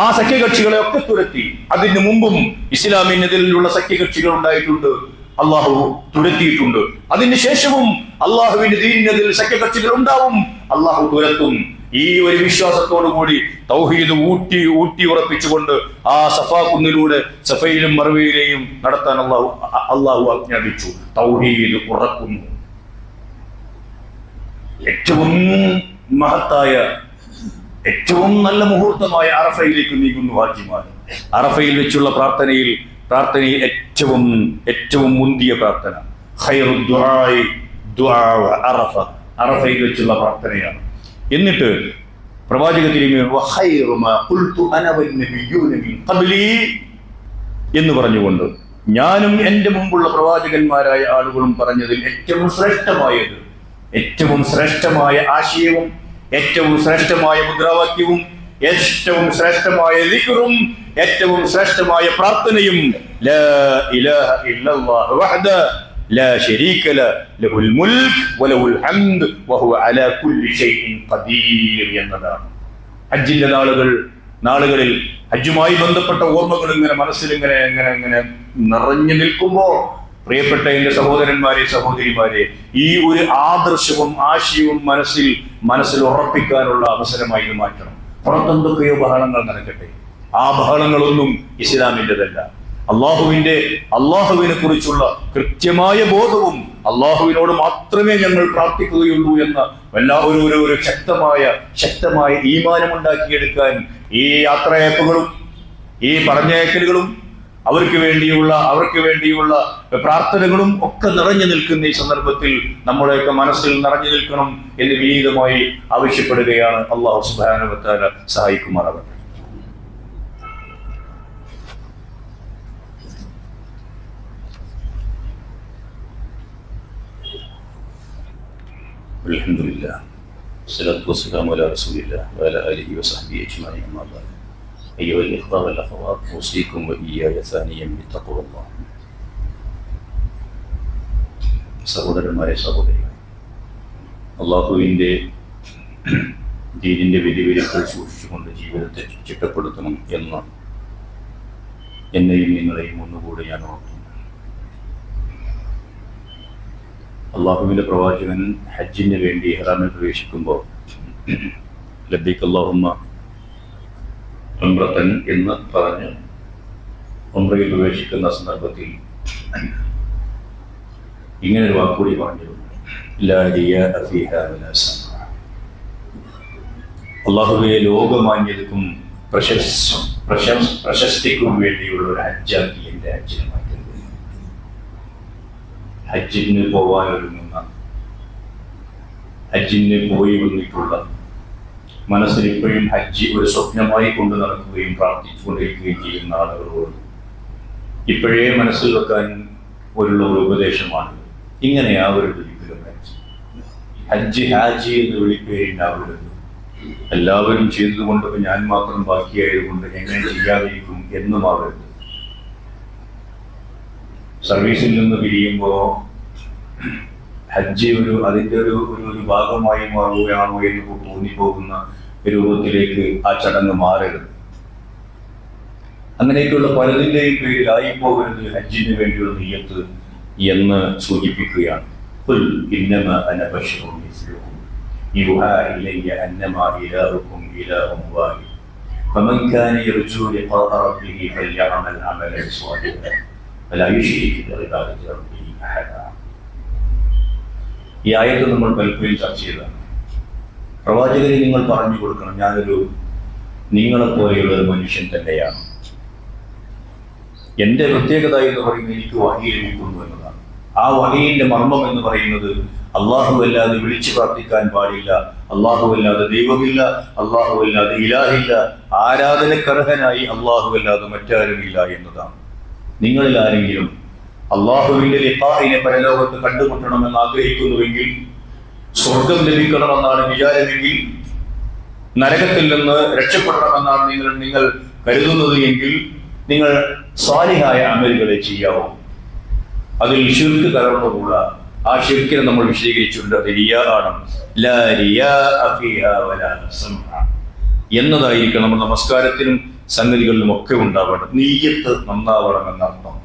ആ സഖ്യകക്ഷികളെ ഒക്കെ തുരത്തി. അതിനു മുമ്പും ഇസ്ലാമിനെതിരിലുള്ള സഖ്യകക്ഷികൾ ഉണ്ടായിട്ടുണ്ട്. അള്ളാഹു തുരത്തിയിട്ടുണ്ട്. അതിന് ശേഷവും അള്ളാഹുവിന്റെ ദീനിനതിൽ സഖ്യകക്ഷികൾ ഉണ്ടാവും, അള്ളാഹു തുരത്തും. ഈ ഒരു വിശ്വാസത്തോടു കൂടി തൗഹീദ് ഊട്ടി ഉറപ്പിച്ചുകൊണ്ട് ആ സഫാ കുന്നിലൂടെ സഫയിലും മർവയിലെയും നടത്താൻ അള്ളാഹു ആജ്ഞാപിച്ചു. തൗഹീദ് ഉറക്കുന്നു. ഏറ്റവും മഹത്തായ, ഏറ്റവും നല്ല മുഹൂർത്തമായ അറഫയിലേക്ക് നീങ്ങുന്നു ഹാജിമാർ. അറഫയിൽ വെച്ചുള്ള പ്രാർത്ഥനയിൽ ഏറ്റവും മുന്തിയ പ്രാർത്ഥന ഖൈറു ദുആഇ ദുആഉ അറഫ, അറഫയിൽ വെച്ചുള്ള പ്രാർത്ഥനയാണ്. എന്നിട്ട് പ്രവാചക തിരുമേനി വഖൈറു മാ ഖുൽതു അന വന്നബിയ്യൂന മിൻ ഖബ്ലി എന്ന് പറഞ്ഞുകൊണ്ട് ഞാനും എൻ്റെ മുമ്പുള്ള പ്രവാചകന്മാരായ ആളുകളും പറഞ്ഞതിൽ ഏറ്റവും ശ്രേഷ്ഠമായത്, ഏറ്റവും ശ്രേഷ്ഠമായ ആശയവും ഏറ്റവും ശ്രേഷ്ഠമായ മുദ്രാവാക്യവും ഏറ്റവും ശ്രേഷ്ഠമായ ദിക്റും ഏറ്റവും ശ്രേഷ്ഠമായ പ്രാർത്ഥനയും ലാ ഇലാഹ ഇല്ലല്ലാഹു വഹ്ദഹു ലാ ശരീക ലഹുൽ മുൽക്ക് വലഹുൽ ഹംദ് വഹുവ അലാ കുല്ലി ഷൈഇൻ ഖദീർ എന്നതാണ്. ഹജ്ജിന്റെ നാളുകളിൽ ഹജ്ജുമായി ബന്ധപ്പെട്ട ഓർമ്മകൾ ഇങ്ങനെ മനസ്സിൽ ഇങ്ങനെ നിറഞ്ഞു നിൽക്കുമ്പോ പ്രിയപ്പെട്ട എന്റെ സഹോദരന്മാരെ സഹോദരിമാരെ, ഈ ഒരു ആദർശവും ആശയവും മനസ്സിൽ ഉറപ്പിക്കാനുള്ള അവസരമായി ഇത് മാറ്റണം. പുറത്തെന്തൊക്കെയോ ബഹളങ്ങൾ നടക്കട്ടെ, ആ ബഹളങ്ങളൊന്നും ഇസ്ലാമിൻ്റെതല്ല. അള്ളാഹുവിനെ കുറിച്ചുള്ള കൃത്യമായ ബോധവും അള്ളാഹുവിനോട് മാത്രമേ ഞങ്ങൾ പ്രാർത്ഥിക്കുകയുള്ളൂ എന്ന ഒരു ശക്തമായ ഈമാനം ഉണ്ടാക്കിയെടുക്കാൻ ഈ യാത്രയയപ്പുകളും ഈ പറഞ്ഞയക്കലുകളും അവർക്ക് വേണ്ടിയുള്ള പ്രാർത്ഥനകളും ഒക്കെ നിറഞ്ഞു നിൽക്കുന്ന ഈ സന്ദർഭത്തിൽ നമ്മുടെയൊക്കെ മനസ്സിൽ നിറഞ്ഞു നിൽക്കണം എന്ന് വിനീതമായി ആവശ്യപ്പെടുകയാണ്. അല്ലാഹു സുബ്ഹാനഹു വ തആല സഹായിക്കുമാറാകട്ടെ. അൽഹംദുലില്ലാഹ് വസ്സലാത്തു വസ്സലാമു അലാ റസൂലില്ലാഹ് വഅലാ ആലിഹി വസഹ്ബിഹി അജ്മഈൻ. അമ്മാ ബഅദ്. أيها الإخوة والأخوات أوصيكم وإياي ثانيا بتقوى الله. സഹോദരന്മാരെ സഹോദരികളെ, അള്ളാഹുവിൻ്റെ ദീനിൻ്റെ വിധിവിലക്കുകൾ സൂക്ഷിച്ചുകൊണ്ട് ജീവിതത്തെ ചിട്ടപ്പെടുത്തണം എന്ന് എന്നെയും നിങ്ങളെയും ഒന്നുകൂടി ഞാൻ ഓർക്കുന്നു. അള്ളാഹുവിൻ്റെ പ്രവാചകൻ ഹജ്ജിന് വേണ്ടി ഇഹ്റാമിൽ പ്രവേശിക്കുമ്പോൾ ലബ്ബൈക അല്ലാഹുമ്മ ഉംറത്തൻ എന്ന് പറഞ്ഞ് ഉംറയിൽ പ്രവേശിക്കുന്ന സന്ദർഭത്തിൽ ഇങ്ങനൊരു വാക്കുകൂടി പറഞ്ഞിരുന്നു, ലാ റിയാഅ ഫീഹാ വലാ സമഅ. അല്ലാഹുവേ, ലോകമാന്യതക്കും പ്രശസ്തിക്കും വേണ്ടിയുള്ള ഒരു ഹജ്ജാക്കി എൻ്റെ ഹജ്ജിനെ മാറ്റരുത്. ഹജ്ജിന് പോവാനൊരുങ്ങുന്ന, ഹജ്ജിന് പോയി വന്നിട്ടുള്ള, മനസ്സിൽ ഇപ്പോഴും ഹജ്ജ് ഒരു സ്വപ്നമായി കൊണ്ട് നടക്കുകയും പ്രാർത്ഥിച്ചുകൊണ്ടിരിക്കുകയും ചെയ്യുന്ന ആളുകളോട് ഇപ്പോഴേ മനസ്സിൽ വെക്കാൻ ഒരു ഉപദേശമാണ്, ഇങ്ങനെയാവരുത്. ഒരിക്കലും ഹജ്ജ് ഹാജി എന്ന് വിളിപ്പേരുണ്ടാവരുത്. എല്ലാവരും ചെയ്തതുകൊണ്ട് ഞാൻ മാത്രം ബാക്കിയായതുകൊണ്ട് എങ്ങനെ ചെയ്യാതിരിക്കും എന്നുമാവരുത്. സർവീസിൽ നിന്ന് പിരിയുമ്പോൾ ഹജ്ജ് അതിൻ്റെ ഒരു ഭാഗമായി മാറുകയാണോ എന്ന് തോന്നിപ്പോകുന്ന രൂപത്തിലേക്ക് ആ ചടങ്ങ് മാറരുത്. അങ്ങനെയൊക്കെയുള്ള പലതിൻ്റെയും പേരിലായിപ്പോകരുത് ഹജ്ജിന് വേണ്ടിയുള്ള നിയ്യത്ത് എന്ന് സൂചിപ്പിക്കുകയാണ്. ഖുൽ ഇന്നമാ അന ബശറുൻ മിസ്ലുക്കും യുഹാ ഇലയ്യ അന്നമാ ഇലാഹുക്കും ഇലാഹുൻ വാഹിദ് ഫമൻ കാന യർജു ലിഖാഅ റബ്ബിഹി ഫൽയഅമൽ അമലൻ സ്വാലിഹൻ വലാ യുശ്രിക് ബിഇബാദത്തി റബ്ബിഹി അഹദ. ഈ ആയത്ത് നമ്മൾ പലപ്പോഴും ചർച്ച ചെയ്തതാണ്. പ്രവാചകനെ നിങ്ങൾ പറഞ്ഞു കൊടുക്കണം, നിങ്ങളെപ്പോലെയുള്ള ഒരു മനുഷ്യൻ തന്നെയാണ്. എൻ്റെ പ്രത്യേകത എന്ന് പറയുന്നത് എനിക്ക് വഹി ലഭിക്കുന്നു എന്നതാണ്. ആ വഹിയിൻ്റെ മർമ്മം എന്ന് പറയുന്നത് അള്ളാഹു അല്ലാതെ വിളിച്ചു പ്രാർത്ഥിക്കാൻ പാടില്ല, അള്ളാഹു അല്ലാതെ ദൈവമില്ല, അള്ളാഹു അല്ലാതെ ഇലാഹില്ല, ആരാധനക്കർഹനായി അള്ളാഹു അല്ലാതെ മറ്റാരുമില്ല എന്നതാണ്. നിങ്ങളിൽ ആരെങ്കിലും അള്ളാഹുവിന്റെ ലിഖാഇനെ പരലോകത്ത് കണ്ടുമുട്ടണമെന്ന് ആഗ്രഹിക്കുന്നുവെങ്കിൽ, സ്വർഗം ലഭിക്കണമെന്നാണ് വിചാരമെങ്കിൽ, നരകത്തിൽ നിന്ന് രക്ഷപ്പെടണമെന്നാണ് നിങ്ങൾ കരുതുന്നത് എങ്കിൽ നിങ്ങൾ സാലിഹായ അമലുകളെ ചെയ്യാവൂ. അതിൽ ശിർക്ക് കലർന്നുകൂടാ. ആ ശിർക്കിനെ നമ്മൾ വിശദീകരിച്ചിട്ടുണ്ട്. അത് റിയാ ആണ്. ലാ റിയാഅ ഫീഹാ വലാ സമഅ എന്നതായിരിക്കും നമ്മൾ നമസ്കാരത്തിനും സംഗതികളിലും ഒക്കെ ഉണ്ടാവേണ്ടത്. നിയ്യത്ത് നന്നാവണം എന്നർത്ഥം.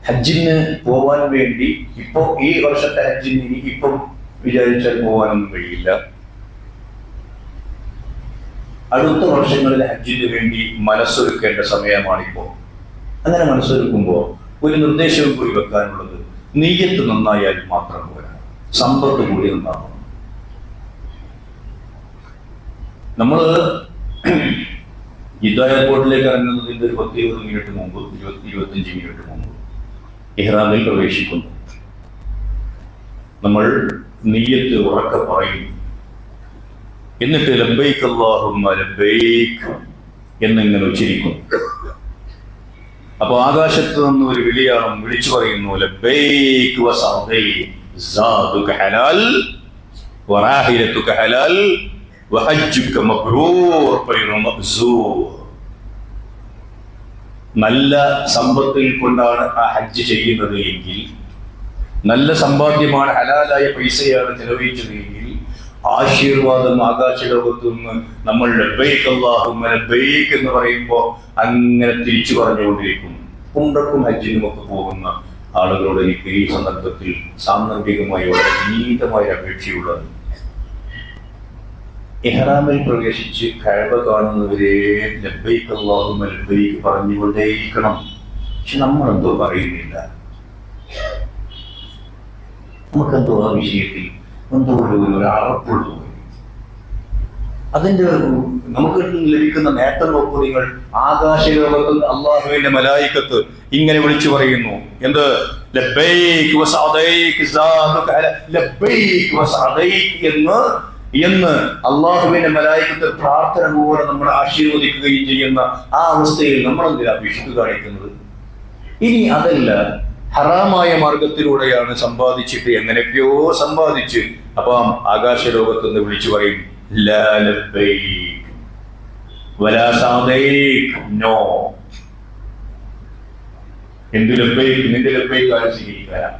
ഹജ്ജിന് പോവാൻ വേണ്ടി ഇപ്പൊ ഈ വർഷത്തെ ഹജ്ജിന് ഇനി ഇപ്പം വിചാരിച്ചാൽ പോകാനൊന്നും കഴിയില്ല. അടുത്ത വർഷങ്ങളിൽ ഹജ്ജിന് വേണ്ടി മനസ്സൊരുക്കേണ്ട സമയമാണിപ്പോ. അങ്ങനെ മനസ്സൊരുക്കുമ്പോൾ ഒരു നിർദ്ദേശവും കൂടി വെക്കാനുള്ളത്, നീയത്ത് നന്നായാൽ മാത്രം പോരാ, സമ്പത്ത് കൂടി നന്നാവണം. നമ്മൾ ജിദ്ദ എയർപോർട്ടിലേക്ക് ഇറങ്ങുന്നതിൻ്റെ ഒരു 10-20 മിനിറ്റ് മുമ്പ്, 20-25 മിനിറ്റ് മുമ്പ് ഇഹ്റാമിൽ പ്രവേശിക്കുന്നു. നമ്മൾ നീയത്ത് ഉറക്കെ പറയും. എന്നിട്ട് ലബ്ബൈക് അല്ലാഹുമ്മ ലബ്ബൈക് എന്നിങ്ങനെ ഉച്ചരിക്കും. അപ്പൊ ആകാശത്ത് നിന്ന് ഒരു വിളിയാളം വിളിച്ചു പറയുന്നു, ലബ്ബൈക് വസഅദൈക് സാദുക ഹലാൽ വറാഹിലതുക ഹലാൽ വഹജ്ജുക മബ്റൂർ ഗൈറു മഅ്സൂർ. നല്ല സമ്പത്തിൽ കൊണ്ടാണ് ആ ഹജ്ജ് ചെയ്യുന്നത് എങ്കിൽ, നല്ല സമ്പാദ്യമാണ്, ഹലാലായ പൈസയാണ് ചെലവഴിച്ചത് എങ്കിൽ, ആശീർവാദം ആകാശ ലോകത്തു നിന്ന് നമ്മൾ ലബ്ബൈക് അല്ലാഹുമ്മ ലബ്ബൈക് എന്ന് പറയുമ്പോൾ അങ്ങനെ തിരിച്ചു പറഞ്ഞുകൊണ്ടിരിക്കും. ഉംറക്കും ഹജ്ജിനും ഒക്കെ പോകുന്ന ആളുകളോട് എനിക്ക് ഈ സന്ദർഭത്തിൽ സാന്ദർഭികമായി വളരെ വിനീതമായ അപേക്ഷയുള്ളത്, ഇഹ്റാമിൽ പ്രവേശിച്ച് കഅബ കാണുന്നവരെ ലബ്ബൈക് അല്ലാഹുമ്മ ലബ്ബൈക് പറഞ്ഞുകൊണ്ടേയിരിക്കണം. പക്ഷെ നമ്മളെന്തോ പറയുന്നില്ല. നമുക്കെന്തോ ആ വിഷയത്തിൽ എന്തോ ഒരു അറപ്പുള്ളൂ. അതിന്റെ നമുക്ക് ലഭിക്കുന്ന നേട്ടങ്ങൾക്ക് നിങ്ങൾ ആകാശലോകത്ത് അല്ലാഹുവിന്റെ മലായികത്ത് ഇങ്ങനെ വിളിച്ചു പറയുന്നു. എന്ത്? ലബ്ബൈക് വസഅദൈക് സാദുക ഹലാൽ, ലബ്ബൈക് വസഅദൈക് എന്ന് അള്ളാഹുവിന്റെ മലായികത്ത് പ്രാർത്ഥന പോലെ നമ്മൾ ആശീർവദിക്കുകയും ചെയ്യുന്ന ആ അവസ്ഥയിൽ നമ്മൾ എന്തിനാ വിശുദ്ധ കാണിക്കുന്നത്? ഇനി അതല്ല, ഹറാമായ മാർഗത്തിലൂടെയാണ് സമ്പാദിച്ചിട്ട് എങ്ങനെയൊക്കെയോ സമ്പാദിച്ച്, അപ്പം ആകാശ ലോകത്തുനിന്ന് വിളിച്ചു പറയും, ലാ ലബ്ബൈക് വലാ സഅദൈക്, നോ. എന്ത് ലബ്ബൈക്? നിന്റെ ലബ്ബൈക് ആരും സ്വീകരിക്കാനാ?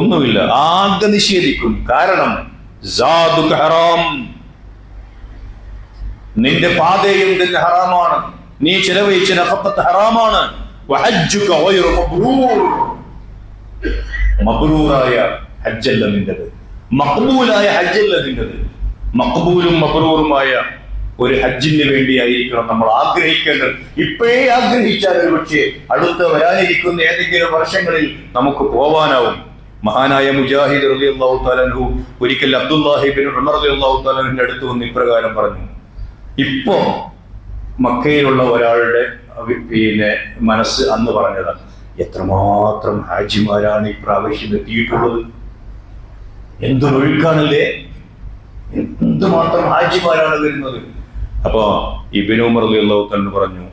ഒന്നുമില്ല. ആകെ നിഷേധിക്കും. കാരണം സാദുക ഹറാം, നിന്റെ പാതയും തന്നെ ഹറാമാണ്, നീ ചെലവഴിച്ച നഫഖത്ത് ഹറാമാണ്. വഹജ്ജുക ഗൈറു മബ്റൂർ, മബ്റൂറായ ഹജ്ജല്ല നിന്റേത്, മഖ്ബൂലായ ഹജ്ജല്ല നിന്റേത്. മഖ്ബൂലും മബ്റൂറുമായ ഒരു ഹജ്ജിന് വേണ്ടിയായിരിക്കണം നമ്മൾ ആഗ്രഹിക്കേണ്ടത്. ഇപ്പോഴേ ആഗ്രഹിച്ചാൽ ഒരു പക്ഷേ അടുത്ത വരാനിരിക്കുന്ന ഏതെങ്കിലും വർഷങ്ങളിൽ നമുക്ക് പോവാനാവും. മഹാനായ മുജാഹിദ് റളിയല്ലാഹു തആല അൻഹു ഒരിക്കൽ അബ്ദുല്ലാഹി ഇബ്നു ഉമർ റളിയല്ലാഹു തആല അൻഹുവിന്റെ അടുത്ത് വന്ന് ഇപ്രകാരം പറഞ്ഞു, ഇപ്പോ മക്കയിലുള്ള ഒരാളുടെ മനസ്സ് അന്ന് പറഞ്ഞതാണ്, എത്രമാത്രം ഹാജിമാരാണ് ഈ പ്രാവശ്യം എത്തിയിട്ടുള്ളത്, എന്തൊഴുക്കാണല്ലേ, എന്തുമാത്രം ഹാജിമാരാണ് വരുന്നത്. അപ്പൊ ഇബ്നു ഉമർ റളിയല്ലാഹു തആല പറഞ്ഞു,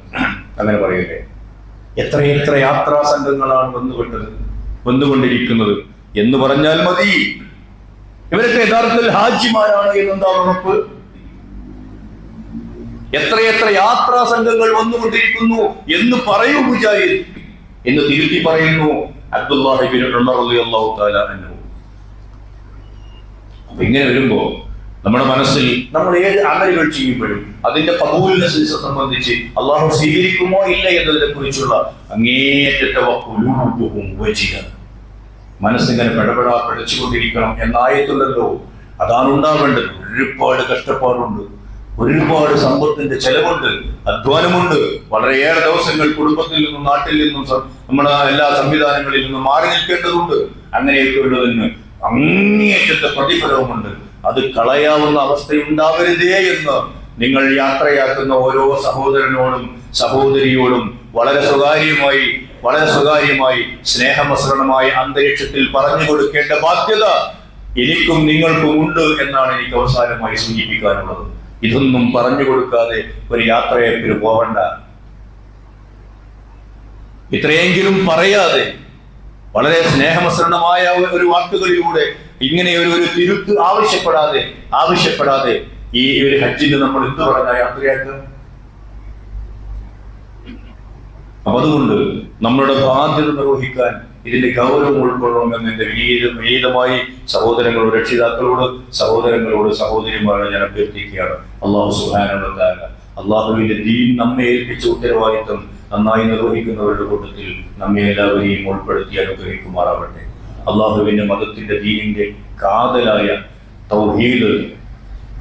അങ്ങനെ പറയല്ലേ, എത്രയെത്ര യാത്രാ സംഘങ്ങളാണ് വന്നുകൊണ്ടിരിക്കുന്നത് എന്ന് പറഞ്ഞാൽ മതി. ഇവരൊക്കെ യഥാർത്ഥത്തിൽ ഹാജിമാരാണ് എന്നെന്താ ഉറപ്പ്? എത്രയെത്ര യാത്രാ സംഘങ്ങൾ വന്നുകൊണ്ടിരിക്കുന്നു എന്ന് പറയൂ മുജാഹിദ് എന്ന് തിരുത്തി പറയുന്നു അബ്ദുല്ലാഹി ഇബ്നു ഉമർ റളിയല്ലാഹു തആല അൻഹു. അപ്പൊ ഇങ്ങനെ വരുമ്പോ നമ്മുടെ മനസ്സിൽ നമ്മൾ ഏത് അമലുകൾ ചെയ്യുമ്പോഴും അതിന്റെ ഖബൂലിനെ സംബന്ധിച്ച് അള്ളാഹു സ്വീകരിക്കുമോ ഇല്ല എന്നതിനെ കുറിച്ചുള്ള അങ്ങേയറ്റത്തെ മനസ്സിങ്ങനെ പെടപെടാ പഠിച്ചുകൊണ്ടിരിക്കണം എന്നായിട്ടുണ്ടല്ലോ. അതാണ് ഉണ്ടാവേണ്ടത്. ഒരുപാട് കഷ്ടപ്പാടുണ്ട്, ഒരുപാട് സമ്പത്തിന്റെ ചെലവുണ്ട്, അധ്വാനമുണ്ട്, വളരെയേറെ ദിവസങ്ങൾ കുടുംബത്തിൽ നിന്നും നാട്ടിൽ നിന്നും നമ്മുടെ എല്ലാ സംവിധാനങ്ങളിൽ നിന്നും മാറി നിൽക്കേണ്ടതുണ്ട്. അങ്ങനെയൊക്കെ ഉള്ളതിന് അങ്ങേയറ്റത്തെ പ്രതിഫലവുമുണ്ട്. അത് കളയാവുന്ന അവസ്ഥയുണ്ടാവരുതേ എന്ന് നിങ്ങൾ യാത്രയാക്കുന്ന ഓരോ സഹോദരനോടും സഹോദരിയോടും വളരെ സ്വകാര്യമായി സ്നേഹമസൃണമായ അന്തരീക്ഷത്തിൽ പറഞ്ഞു കൊടുക്കേണ്ട ബാധ്യത എനിക്കും നിങ്ങൾക്കും ഉണ്ട് എന്നാണ് എനിക്ക് അവസാനമായി സൂചിപ്പിക്കാനുള്ളത്. ഇതൊന്നും പറഞ്ഞു കൊടുക്കാതെ ഒരു യാത്രയപ്പിന് പോവണ്ട. ഇത്രയെങ്കിലും പറയാതെ വളരെ സ്നേഹമസൃണമായ ഒരു വാക്കുകളിലൂടെ ഇങ്ങനെ ഒരു തിരുത്ത് ആവശ്യപ്പെടാതെ ഈ ഒരു ഹജ്ജിന് നമ്മൾ എന്ത് പറഞ്ഞ യാത്രയാക്കുക? അപ്പൊ അതുകൊണ്ട് നമ്മളുടെ ബാധ്യത നിർവഹിക്കാൻ ഇതിന്റെ ഗൗരവം ഉൾക്കൊള്ളണമെന്ന് എന്റെ വിനീതമായി സഹോദരങ്ങളോട്, രക്ഷിതാക്കളോട്, സഹോദരിമാരോട് ഞാൻ അഭ്യർത്ഥിക്കുകയാണ്. അല്ലാഹു സുബ്ഹാനഹു വ തആല അല്ലാഹുവിന്റെ ദീൻ നമ്മെ ഏൽപ്പിച്ച ഉത്തരവാദിത്വം നന്നായി നിർവഹിക്കുന്നവരുടെ കൂട്ടത്തിൽ നമ്മെ എല്ലാവരെയും ഉൾപ്പെടുത്തി അനുഗ്രഹിക്കുമാറാവട്ടെ. അള്ളാഹുവിന്റെ മതത്തിന്റെ ദീനിന്റെ കാതലായ തൗഹീദ്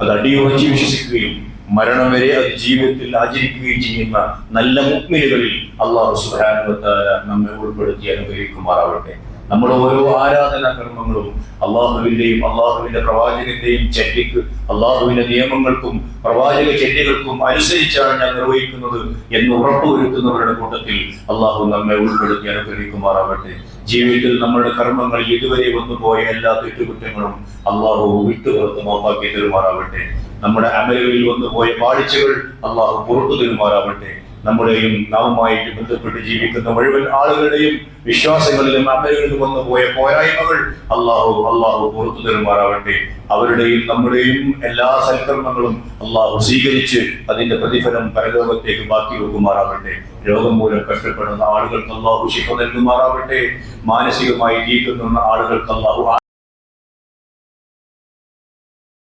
അത് അടിയുറച്ച് വിശ്വസിക്കുകയും മരണം വരെ അത് ജീവിതത്തിൽ ആചരിക്കുകയും ചെയ്യുന്ന നല്ല മുഅ്മിനുകളിൽ അള്ളാഹു സുബ്ഹാനഹു വ തആല നമ്മെ ഉൾപ്പെടുത്തി അനുഗ്രഹിക്കുമാറാവട്ടെ. നമ്മുടെ ഓരോ ആരാധനാ കർമ്മങ്ങളും അള്ളാഹുവിന്റെയും അള്ളാഹുവിന്റെ പ്രവാചകന്റെയും ചര്യക്ക്, അള്ളാഹുവിന്റെ നിയമങ്ങൾക്കും പ്രവാചക ചര്യകൾക്കും അനുസരിച്ചാണ് ഞാൻ നിർവഹിക്കുന്നത് എന്ന് ഉറപ്പുവരുത്തുന്നവരുടെ കൂട്ടത്തിൽ അള്ളാഹു നമ്മെ ഉൾപ്പെടുത്തി അനുഗ്രഹിക്കുമാറാവട്ടെ. ജീവിതത്തിൽ നമ്മുടെ കർമ്മങ്ങളിൽ ഇതുവരെ വന്നുപോയ എല്ലാ തെറ്റുകുറ്റങ്ങളും അള്ളാഹു വിട്ടുപുറത്ത് മാപ്പാക്കി തരുമാറാവട്ടെ. നമ്മുടെ അമലുകളിൽ വന്നുപോയ പാളിച്ചകൾ അള്ളാഹു പുറത്തു തരുമാറാവട്ടെ. നമ്മുടെയും നാവുമായിട്ട് ബന്ധപ്പെട്ട് ജീവിക്കുന്ന മുഴുവൻ ആളുകളുടെയും വിശ്വാസങ്ങളിലും അമലുകളിലും വന്നുപോയ പോരായ്മകൾ അള്ളാഹു പുറത്തു തരുമാറാവട്ടെ. അവരുടെയും നമ്മുടെയും എല്ലാ സൽക്കർമ്മങ്ങളും അള്ളാഹു സ്വീകരിച്ച് അതിന്റെ പ്രതിഫലം പരലോകത്തേക്ക് ബാക്കി വെക്കുമാറാവട്ടെ. രോഗം മൂലം കഷ്ടപ്പെടുന്ന ആളുകൾക്ക് അള്ളാഹു ശിഫ നൽകുമാറാവട്ടെ. മാനസികമായി ജീവിക്കുന്ന ആളുകൾക്ക് അള്ളാഹു